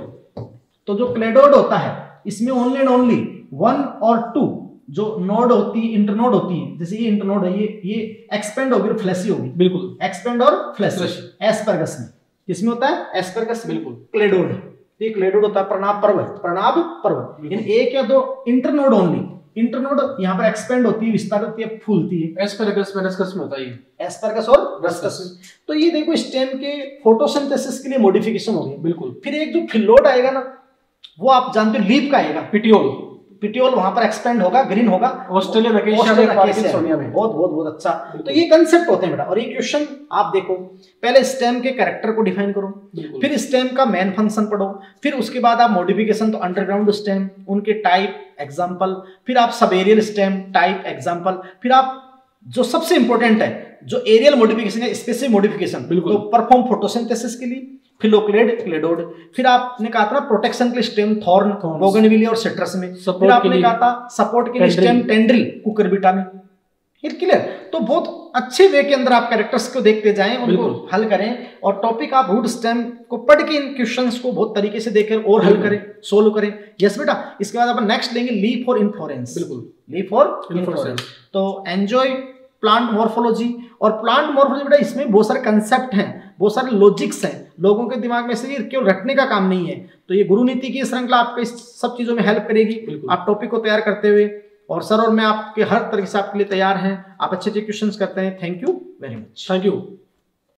तो जो क्लेडोड होता है इसमें ओनली एंड ओनली 1 और 2 जो नोड होती है, इंटरनोड होती है, जैसे ये इंटरनोड है, ये एक्सपेंड होगी और फ्लैशी होगी, बिल्कुल, एक्सपेंड और फ्लैशी एस्परगस में, किसमें होता है एस्परगस, बिल्कुल, क्लेडोड, ये क्लेडोड होता है, प्रणाब पर्व, यानी एक या दो इंटरनोड ओनली, इंटरनोड यहाँ पर एक्सपेंड होती है, विस्तार होती है, फूलती है, एस्परगस में रस्कस में होता है, एस्परगस और रस्कस। तो ये देखो स्टेम के फोटोसिंथेसिस के लिए मॉडिफिकेशन हो गई, बिल्कुल। फिर एक जो फिलोड आएगा ना, वो आप जानते हो लीफ का आएगा, पिटियोल वहां पर एक्सपेंड होगा, ग्रीन होगा, ऑस्ट्रेलियन अकेशिया में, बहुत अच्छा। तो ये कंसेप्ट होते हैं बेटा। और ये क्वेश्चन आप देखो, पहले स्टेम के कैरेक्टर को डिफाइन करो, फिर स्टेम का मेन फंक्शन पढ़ो, फिर उसके बाद आप मॉडिफिकेशन, तो अंडरग्राउंड स्टेम, उनके टाइप एग्जांपल, फिर आप sub aerial stem type example, फिर आप जो सबसे इंपॉर्टेंट है जो एरियल मॉडिफिकेशन है, स्पेसिफिक मॉडिफिकेशन, तो परफॉर्म फोटोसिंथेसिस के लिए, फिलोक्लेड, क्लेडोड। फिर आपने कहा था ना प्रोटेक्शन के लिए स्टेम थॉर्न, बोगनविलिया और सिट्रस में। फिर आपने कहा था सपोर्ट के लिए स्टेम टेंड्रिल, कुकुरबिटा में। क्लियर? तो बहुत अच्छे वे के अंदर आप कैरेक्टर्स को देखते जाएं, उनको हल करें, और टॉपिक आप रूट स्टेम को पढ़ के इन क्वेश्चंस को बहुत तरीके से देखें और हल करें, सोल्व करें। यस बेटा। इसके बाद अपन नेक्स्ट लेंगे लीफ और इन्फ्लोरेंस। बिल्कुल, लीफ और इन्फ्लोरेंस। तो एंजॉय प्लांट मॉर्फोलॉजी। और प्लांट मॉर्फोलॉजी बेटा इसमें बहुत सारे कंसेप्ट हैं, बहुत सारे लॉजिक्स हैं, लोगों के दिमाग में से ये केवल रटने का काम नहीं है। तो ये गुरु नीति की श्रृंखला आपको इस सब चीजों में हेल्प करेगी आप टॉपिक को तैयार करते हुए। और सर और मैं आपके हर तरह से आपके लिए तैयार हैं, आप अच्छे क्वेश्चंस करते हैं। Thank you very much. Thank you.